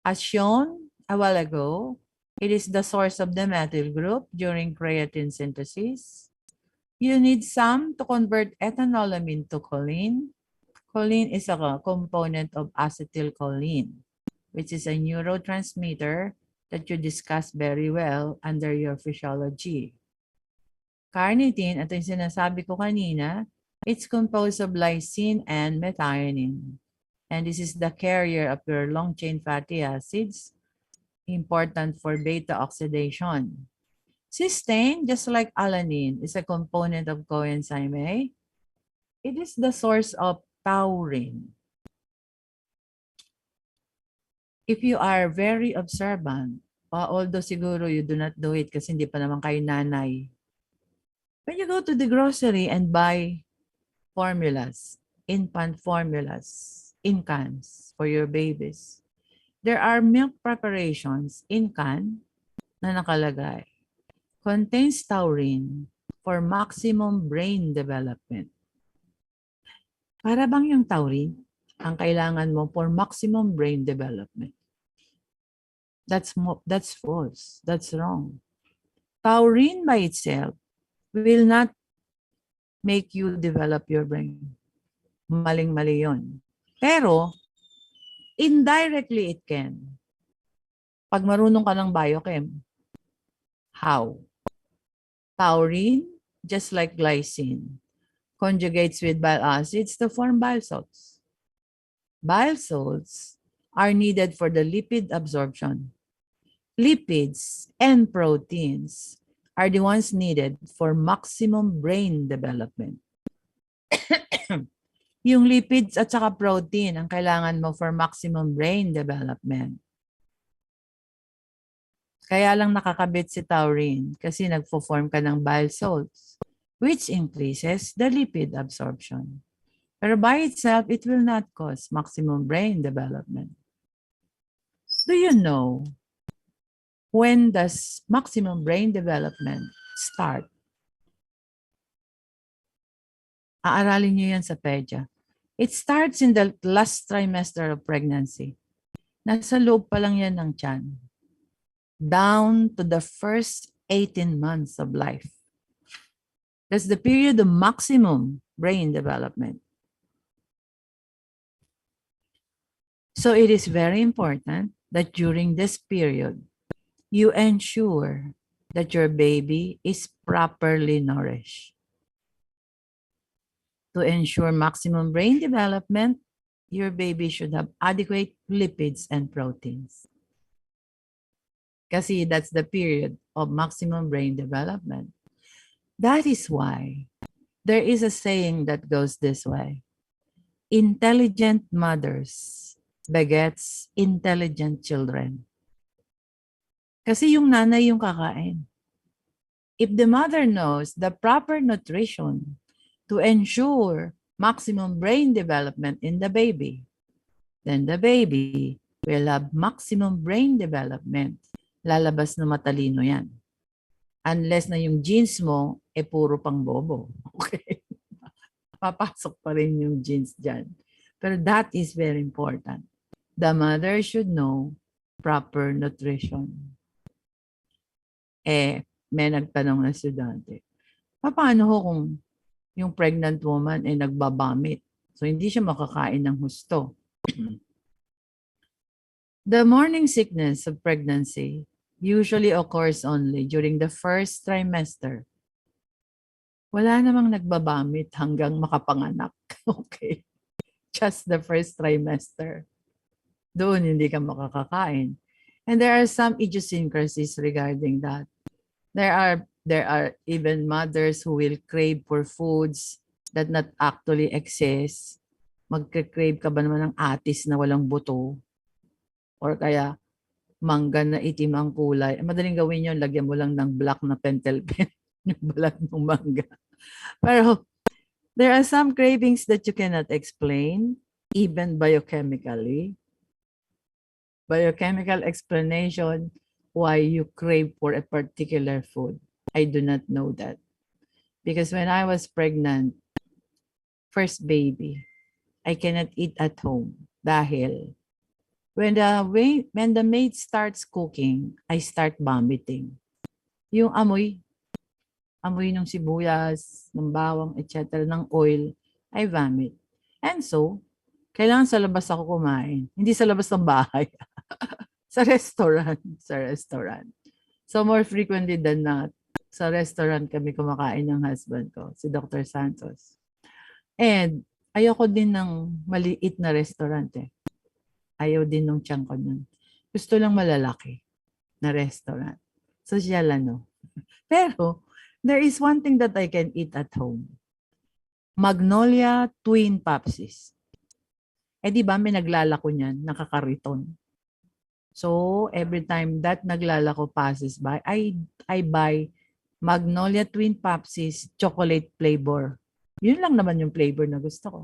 As shown a while ago, it is the source of the methyl group during creatine synthesis. You need SAM to convert ethanolamine to choline. Choline is a component of acetylcholine, which is a neurotransmitter that you discussed very well under your physiology. Carnitine, ito yung sinasabi ko kanina, It's composed of lysine and methionine. And this is the carrier of your long-chain fatty acids, important for beta oxidation. Cysteine, just like alanine, is a component of coenzyme A. It is the source of taurine. If you are very observant, although siguro you do not do it kasi hindi pa naman kayo nanay, when you go to the grocery and buy formulas, infant formulas, in cans for your babies, there are milk preparations in can na nakalagay. Contains taurine for maximum brain development. Para bang yung taurine ang kailangan mo for maximum brain development? That's false. That's wrong. Taurine by itself will not make you develop your brain. Maling-mali yun. Pero, indirectly it can. Pag marunong ka ng biochem. How? Taurine, just like glycine, conjugates with bile acids to form bile salts. Bile salts are needed for the lipid absorption. Lipids and proteins are the ones needed for maximum brain development. Yung lipids at saka protein ang kailangan mo for maximum brain development. Kaya lang nakakabit si taurine kasi nagpo-form ka ng bile salts, which increases the lipid absorption. Pero by itself, it will not cause maximum brain development. Do you know when does maximum brain development start? Aaralin niyo yan sa PEDIA. It starts in the last trimester of pregnancy. Nasa loob pa lang yan ng tiyan. Down to the first 18 months of life. That's the period of maximum brain development. So it is very important that during this period, you ensure that your baby is properly nourished. To ensure maximum brain development, your baby should have adequate lipids and proteins. Kasi that's the period of maximum brain development. That is why there is a saying that goes this way. Intelligent mothers begets intelligent children. Kasi yung nanay yung kakain. If the mother knows the proper nutrition to ensure maximum brain development in the baby, then the baby will have maximum brain development. Lalabas na matalino yan. Unless na yung genes mo, puro pang bobo. Okay? Papasok pa rin yung genes dyan. Pero that is very important. The mother should know proper nutrition. May nagtanong na estudyante, paano ho kung yung pregnant woman nagbabamit? So, hindi siya makakain ng husto. The morning sickness of pregnancy usually occurs only during the first trimester. Wala namang nagbabamit hanggang makapanganak. Okay. Just the first trimester. Doon hindi ka makakakain. And there are some idiosyncrasies regarding that. There are even mothers who will crave for foods that not actually exist. Magka-crave ka ba naman ng atis na walang buto? Or kaya mangga na itim ang kulay. Madaling gawin yun, lagyan mo lang ng black na pentel pen yung balat ng mangga. Pero there are some cravings that you cannot explain, even biochemically. Biochemical explanation why you crave for a particular food. I do not know that. Because when I was pregnant, first baby, I cannot eat at home. Dahil when the maid starts cooking, I start vomiting. Yung amoy ng sibuyas, ng bawang, etc., ng oil, I vomit. And so, kailangan sa labas ako kumain. Hindi sa labas ng bahay. Sa restaurant. So more frequently than not, sa restaurant kami kumakain ng husband ko, si Dr. Santos. And ayoko din ng maliit na restaurant eh. Ayaw din nung tiyan ko nun. Gusto lang malalaki na restaurant. Social ano. Pero, there is one thing that I can eat at home. Magnolia Twin Popsies. Eh di ba may naglalako niyan, nakakariton. So, every time that naglalako passes by, I buy Magnolia Twin Popsies chocolate flavor. Yun lang naman yung flavor na gusto ko.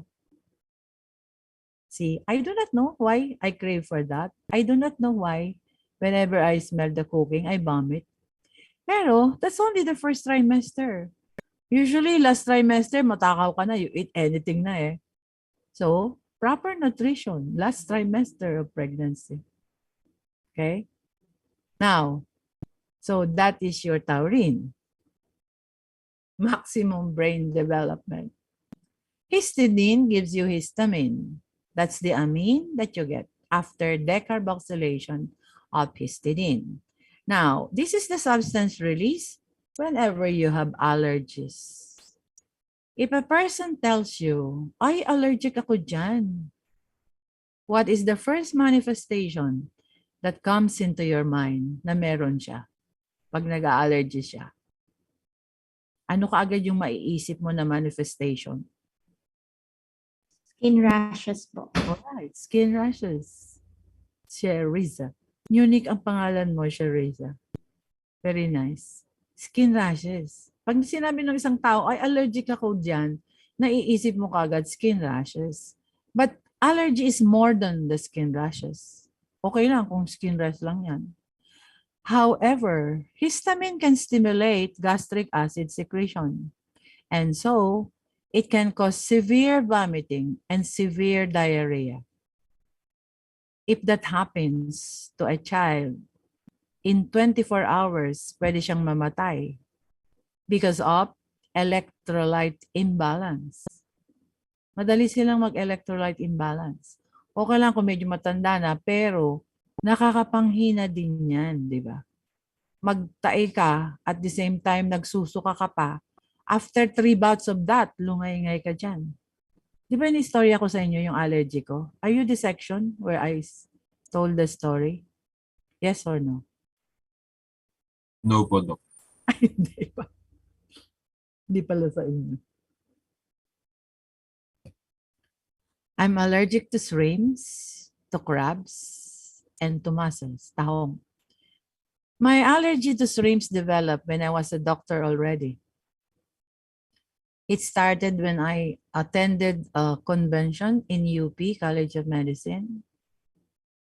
See, I do not know why I crave for that. I do not know why whenever I smell the cooking, I vomit. Pero, that's only the first trimester. Usually, last trimester, matakaw ka na, you eat anything na eh. So, proper nutrition, last trimester of pregnancy. Okay? Now, so that is your taurine. Maximum brain development. Histidine gives you histamine. That's the amine that you get after decarboxylation of histidine. Now, this is the substance released whenever you have allergies. If a person tells you, ay, allergic ako dyan, what is the first manifestation that comes into your mind na meron siya pag nag-allergy siya? Ano kaagad yung maiisip mo na manifestation? Skin rashes po. Alright, skin rashes. Sheriza. Unique ang pangalan mo, Sheriza. Very nice. Skin rashes. Pag sinabi ng isang tao, ay allergic ako dyan, naiisip mo kagad skin rashes. But allergy is more than the skin rashes. Okay lang kung skin rash lang yan. However, histamine can stimulate gastric acid secretion. And so, it can cause severe vomiting and severe diarrhea. If that happens to a child, in 24 hours, pwede siyang mamatay because of electrolyte imbalance. Madali silang mag-electrolyte imbalance. Okay lang kung medyo matanda na, pero nakakapanghina din yan, di ba? Magtae ka, at the same time, nagsusuka ka pa. After 3 bouts of that, lungay-ngay ka dyan. Di ba in-istorya ko sa inyo yung allergy ko? Are you the section where I told the story? Yes or no? No po, Doc. Ay, hindi pa. Hindi pala sa inyo. I'm allergic to shrimps, to crabs, and to mussels, tahong. My allergy to shrimps developed when I was a doctor already. It started when I attended a convention in UP, College of Medicine.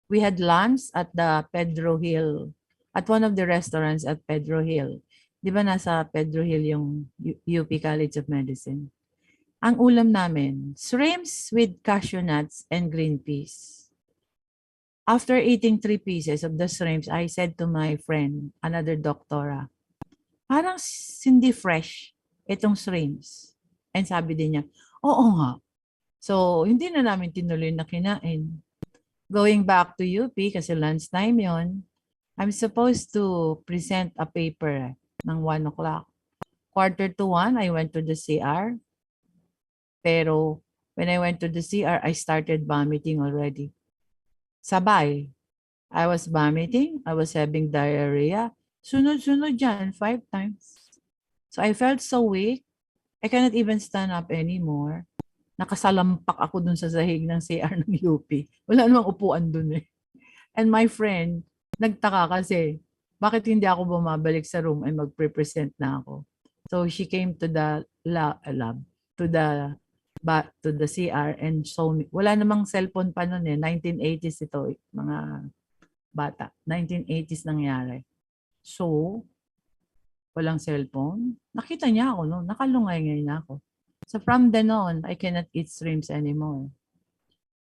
We had lunch at the Pedro Hill, at one of the restaurants at Pedro Hill. Di ba nasa Pedro Hill yung UP College of Medicine? Ang ulam namin, shrimps with cashew nuts and green peas. After eating 3 pieces of the shrimps, I said to my friend, another doctora, parang hindi fresh itong shrimps. And sabi din niya, oo nga. So, hindi na namin tinuloy na kinain. Going back to UP, kasi lunchtime yon, I'm supposed to present a paper ng 1 o'clock. 1:45, I went to the CR. Pero when I went to the CR, I started vomiting already. Sabay. I was vomiting. I was having diarrhea. Sunod-sunod dyan, 5 times. So I felt so weak. I cannot even stand up anymore. Nakasalampak ako dun sa sahig ng CR ng UP. Wala namang upuan dun eh. And my friend, nagtaka kasi, bakit hindi ako bumabalik sa room ay magpre-present na ako. So she came to the lab, to the CR and show me. Wala namang cellphone pa noon eh. 1980s ito, mga bata. 1980s nangyari. So, walang cellphone. Nakita niya ako noon. Nakalungay-ngay na ako. So from then on, I cannot eat shrimps anymore.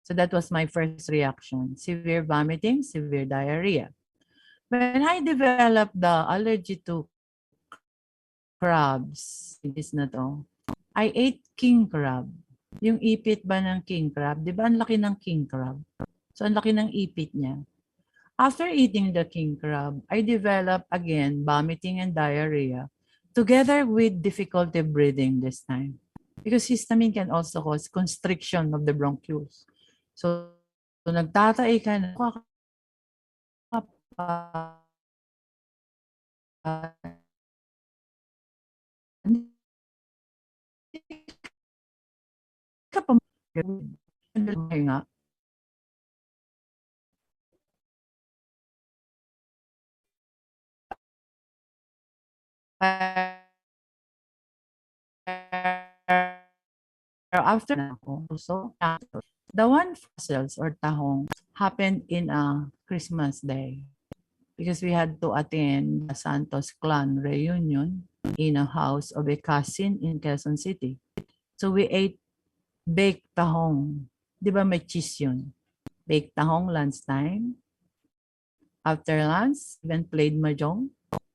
So that was my first reaction. Severe vomiting, severe diarrhea. When I developed the allergy to crabs, this na to, I ate king crab. Yung ipit ba ng king crab? Di ba ang laki ng king crab? So ang laki ng ipit niya. After eating the king crab, I developed again vomiting and diarrhea together with difficulty breathing this time. Because histamine can also cause constriction of the bronchioles. So, nagtatai ka na, hindi ka pa nga. Pero after na ako, so the one fossils or tahong happened in a Christmas day because we had to attend the Santos clan reunion in a house of a cousin in Quezon City. So we ate baked tahong. Di ba may cheese yun? Baked tahong lunchtime. After lunch, then played mahjong.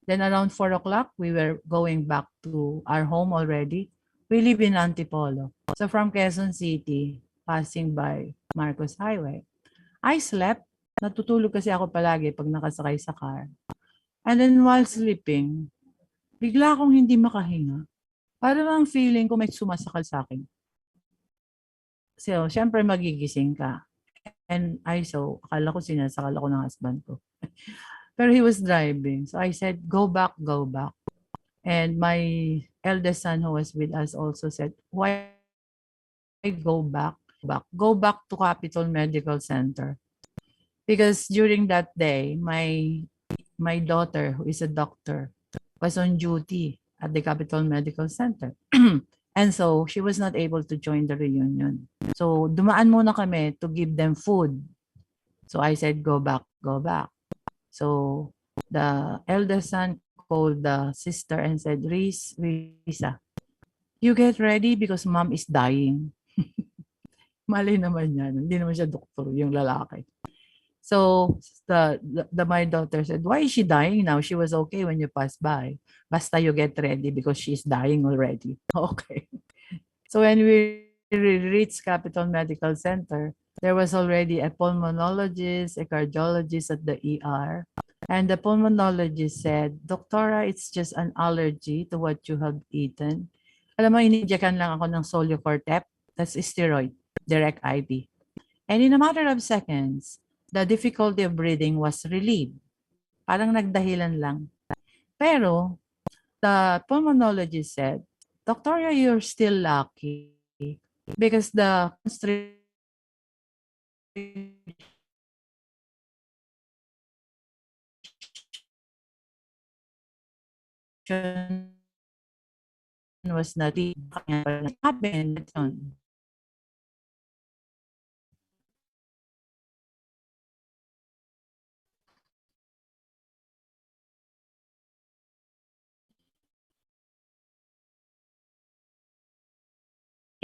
Then around 4 o'clock, we were going back to our home already. We live in Antipolo. So from Quezon City, passing by Marcos Highway, I slept. Natutulog kasi ako palagi pag nakasakay sa car. And then while sleeping, bigla akong hindi makahinga. Parang ang feeling ko may sumasakal sa akin. So, syempre magigising ka. And I saw, akala ko sinasakal ako ng husband ko. Pero he was driving. So I said, go back, go back. And my eldest son who was with us also said, why go back? Go back to Capitol Medical Center. Because during that day, my daughter, who is a doctor, was on duty at the Capitol Medical Center. And so she was not able to join the reunion. So dumaan muna kami to give them food. So I said, go back, go back. So the eldest son called the sister and said, Risa, you get ready because mom is dying. Mali naman yan. Hindi naman siya doktor, yung lalaki. So my daughter said, why is she dying now? She was okay when you passed by. Basta you get ready because she's dying already. Okay. So when we reached Capitol Medical Center, there was already a pulmonologist, a cardiologist at the ER. And the pulmonologist said, Doctora, it's just an allergy to what you have eaten. Alam mo, ininjectan lang ako ng Solucortep. That's steroid, direct IV. And in a matter of seconds, the difficulty of breathing was relieved. Parang nagdahilan lang. Pero, the pulmonologist said, Doctora, you're still lucky because the was not happened.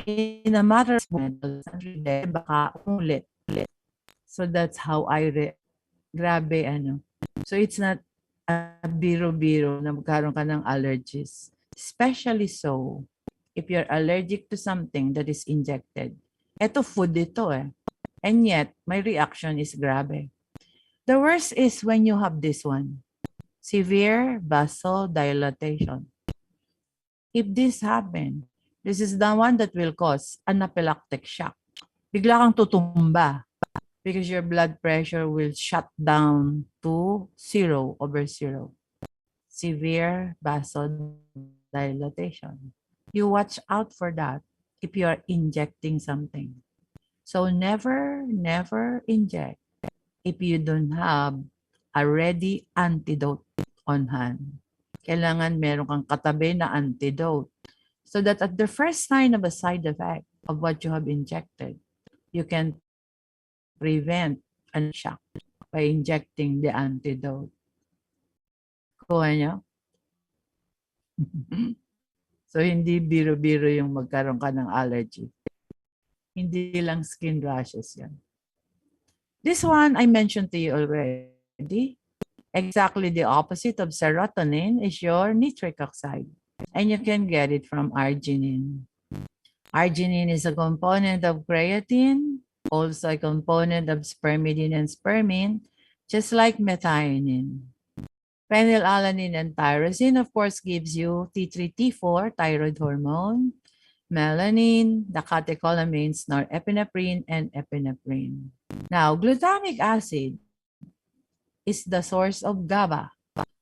In a matter of moments, baka ulit. So that's how grabe ano. So it's not a biro-biro na magkaroon ka ng allergies. Especially so, if you're allergic to something that is injected. Ito food ito eh. And yet, my reaction is grabe. The worst is when you have this one. Severe vasodilatation. If this happens, this is the one that will cause anaphylactic shock. Bigla kang tutumba because your blood pressure will shut down to 0/0. Severe vasodilatation. You watch out for that if you are injecting something. So never inject if you don't have a ready antidote on hand. Kailangan meron kang katabi na antidote so that at the first sign of a side effect of what you have injected, you can prevent a shock by injecting the antidote. Kuha niyo? So, hindi biro-biro yung magkaroon ka ng allergy. Hindi lang skin rashes yan. This one, I mentioned to you already. Exactly the opposite of serotonin is your nitric oxide. And you can get it from arginine. Arginine is a component of creatine, also a component of spermidine and spermine, just like methionine. Phenylalanine and tyrosine, of course, gives you T3, T4, thyroid hormone. melanin, the catecholamines, norepinephrine, and epinephrine. Now, glutamic acid is the source of GABA.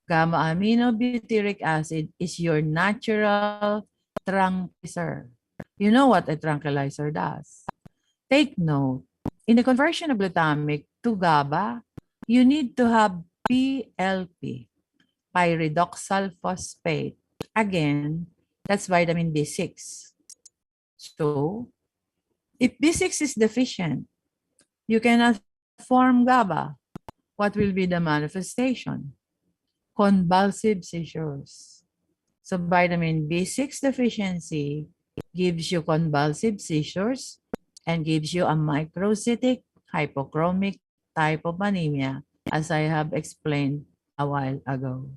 Gamma-aminobutyric acid is your natural tranquilizer. You know what a tranquilizer does. Take note, in the conversion of glutamic to GABA, you need to have PLP, pyridoxal phosphate. Again, that's vitamin B6. So, if B6 is deficient, you cannot form GABA. What will be the manifestation? Convulsive seizures. So vitamin B6 deficiency gives you convulsive seizures and gives you a microcytic hypochromic type of anemia, as I have explained a while ago.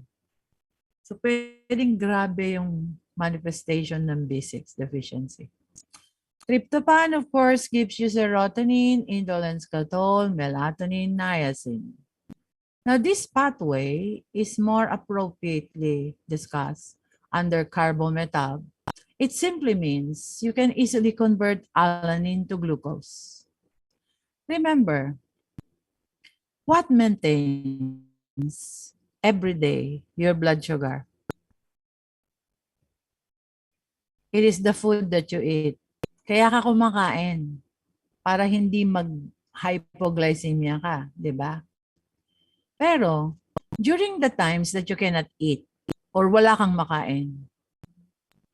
So pwedeng grabe yung manifestation ng B6 deficiency. Tryptophan, of course, gives you serotonin, indole, skatol, melatonin, niacin. Now, this pathway is more appropriately discussed under carbometab. It simply means you can easily convert alanine to glucose. Remember, what maintains every day your blood sugar? It is the food that you eat. Kaya ka kumakain para hindi mag-hypoglycemia ka, di ba? Pero, during the times that you cannot eat or wala kang makain,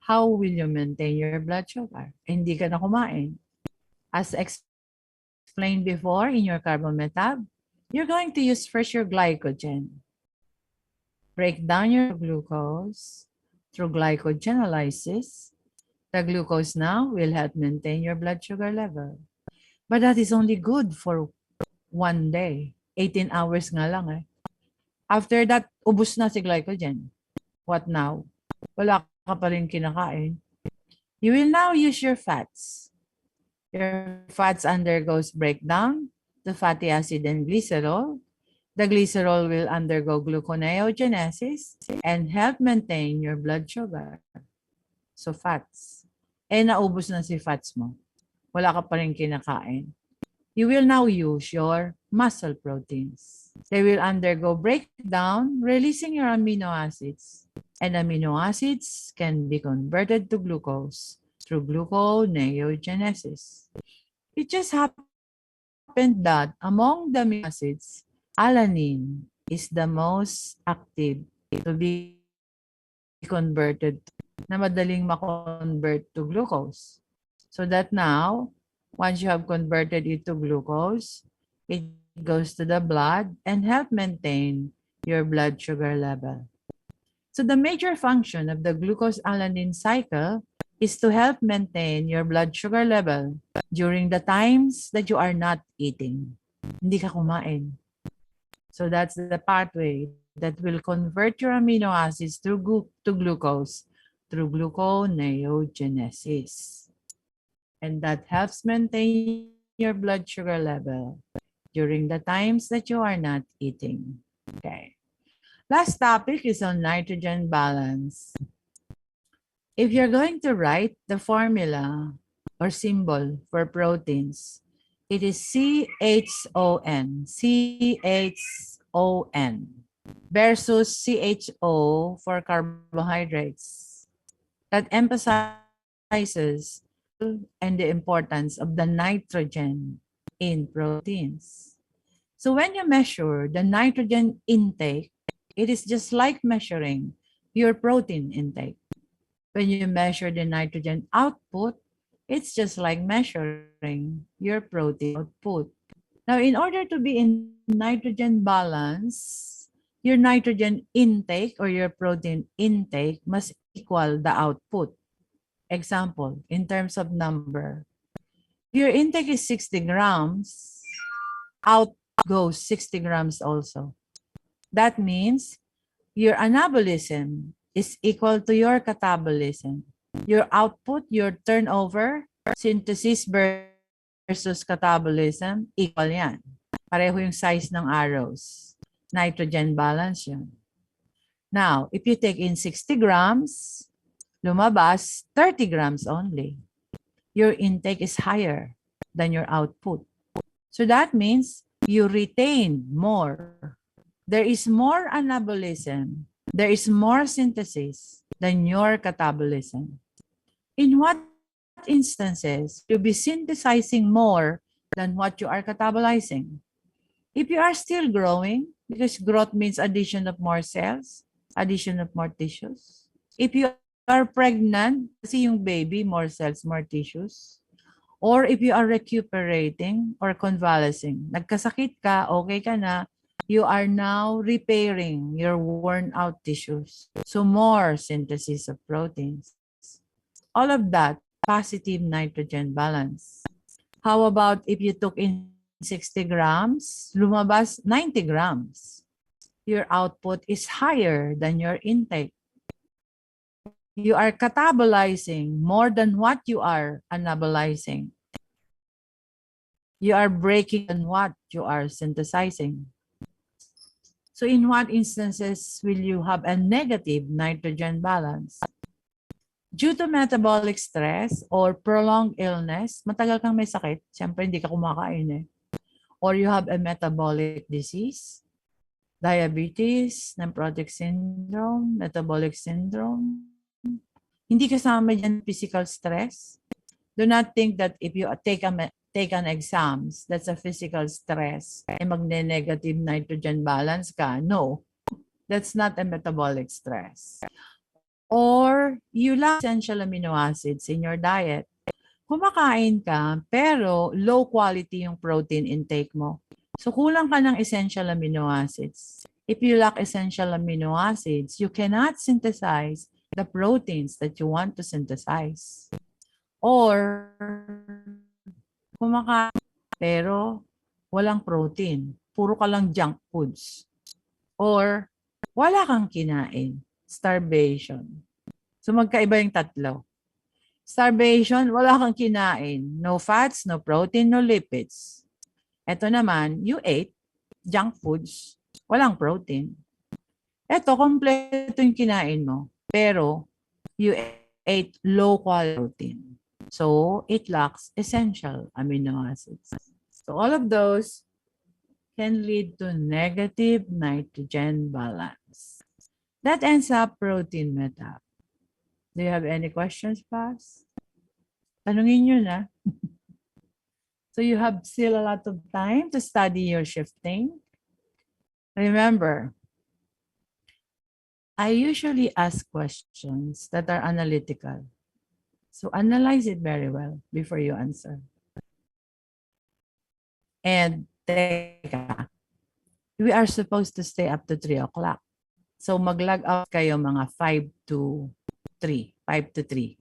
how will you maintain your blood sugar? Hindi ka na kumain. As explained before in your carbometab, you're going to use first your glycogen. Break down your glucose through glycogenolysis. The glucose now will help maintain your blood sugar level. But that is only good for one day. 18 hours nga lang eh. After that, ubos na si glycogen. What now? Wala ka pa rin kinakain. You will now use your fats. Your fats undergoes breakdown to fatty acid and glycerol. The glycerol will undergo gluconeogenesis and help maintain your blood sugar. So fats. Eh, naubos na si fats mo. Wala ka pa rin kinakain. You will now use your muscle proteins. They will undergo breakdown, releasing your amino acids. And amino acids can be converted to glucose through gluconeogenesis. It just happened that among the amino acids, alanine is the most active to be converted, na madaling ma-convert to glucose. So that now, once you have converted it to glucose, it goes to the blood and help maintain your blood sugar level. So the major function of the glucose-alanine cycle is to help maintain your blood sugar level during the times that you are not eating. Hindi ka kumain. So that's the pathway that will convert your amino acids to glucose through gluconeogenesis. And that helps maintain your blood sugar level during the times that you are not eating. Okay. Last topic is on nitrogen balance. If you're going to write the formula or symbol for proteins, it is CHON, CHON versus CHO for carbohydrates. That emphasizes and the importance of the nitrogen in proteins. So when you measure the nitrogen intake, it is just like measuring your protein intake. When you measure the nitrogen output, it's just like measuring your protein output. Now, in order to be in nitrogen balance, your nitrogen intake or your protein intake must equal the output. Example, in terms of number, if your intake is 60 grams, out goes 60 grams also. That means your anabolism is equal to your catabolism. Your output, your turnover, synthesis versus catabolism, equal yan. Pareho yung size ng arrows. Nitrogen balance yun. Now, if you take in 60 grams, lumabas 30 grams only. your intake is higher than your output. So that means you retain more. There is more anabolism, there is more synthesis than your catabolism. In what instances you'll be synthesizing more than what you are catabolizing? If you are still growing, because growth means addition of more cells, addition of more tissues. If you are pregnant, kasi yung baby, more cells, more tissues. Or if you are recuperating or convalescing, nagkasakit ka, okay ka na, you are now repairing your worn out tissues. So more synthesis of proteins. All of that, positive nitrogen balance. How about if you took in 60 grams, lumabas 90 grams? Your output is higher than your intake. You are catabolizing more than what you are anabolizing. You are breaking on what you are synthesizing. So in what instances will you have a negative nitrogen balance? Due to metabolic stress or prolonged illness, matagal kang may sakit, siyempre hindi ka kumakain eh. Or you have a metabolic disease, diabetes, nephrotic syndrome, metabolic syndrome. Hindi kasama dyan physical stress. Do not think that if you take an exams, that's a physical stress, ay magne-negative nitrogen balance ka. No, that's not a metabolic stress. Or you lack essential amino acids in your diet. Kumakain ka, pero low quality yung protein intake mo. So kulang ka ng essential amino acids. If you lack essential amino acids, you cannot synthesize the proteins that you want to synthesize. Or kumakain pero walang protein. Puro ka lang junk foods. Or wala kang kinain. Starvation. So magkaiba yung tatlo. Starvation, wala kang kinain. No fats, no protein, no lipids. Ito naman, you ate junk foods, walang protein. Ito, kompleto yung kinain mo. Pero you ate low quality protein. So it lacks essential amino acids. So all of those can lead to negative nitrogen balance. That ends up protein meta. Do you have any questions, class? Tanungin nyo na. So you have still a lot of time to study your shifting. Remember, I usually ask questions that are analytical. So analyze it very well before you answer. And teka, we are supposed to stay up to 3 o'clock. So mag-log out kayo mga 5 to 3,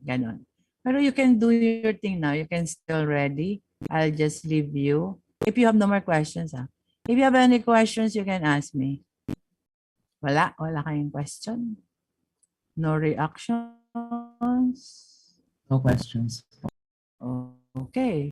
ganon. Pero you can do your thing now. You can still ready. I'll just leave you. If you have no more questions, If you have any questions, you can ask me. Wala kayong question? No reactions? No questions. Okay.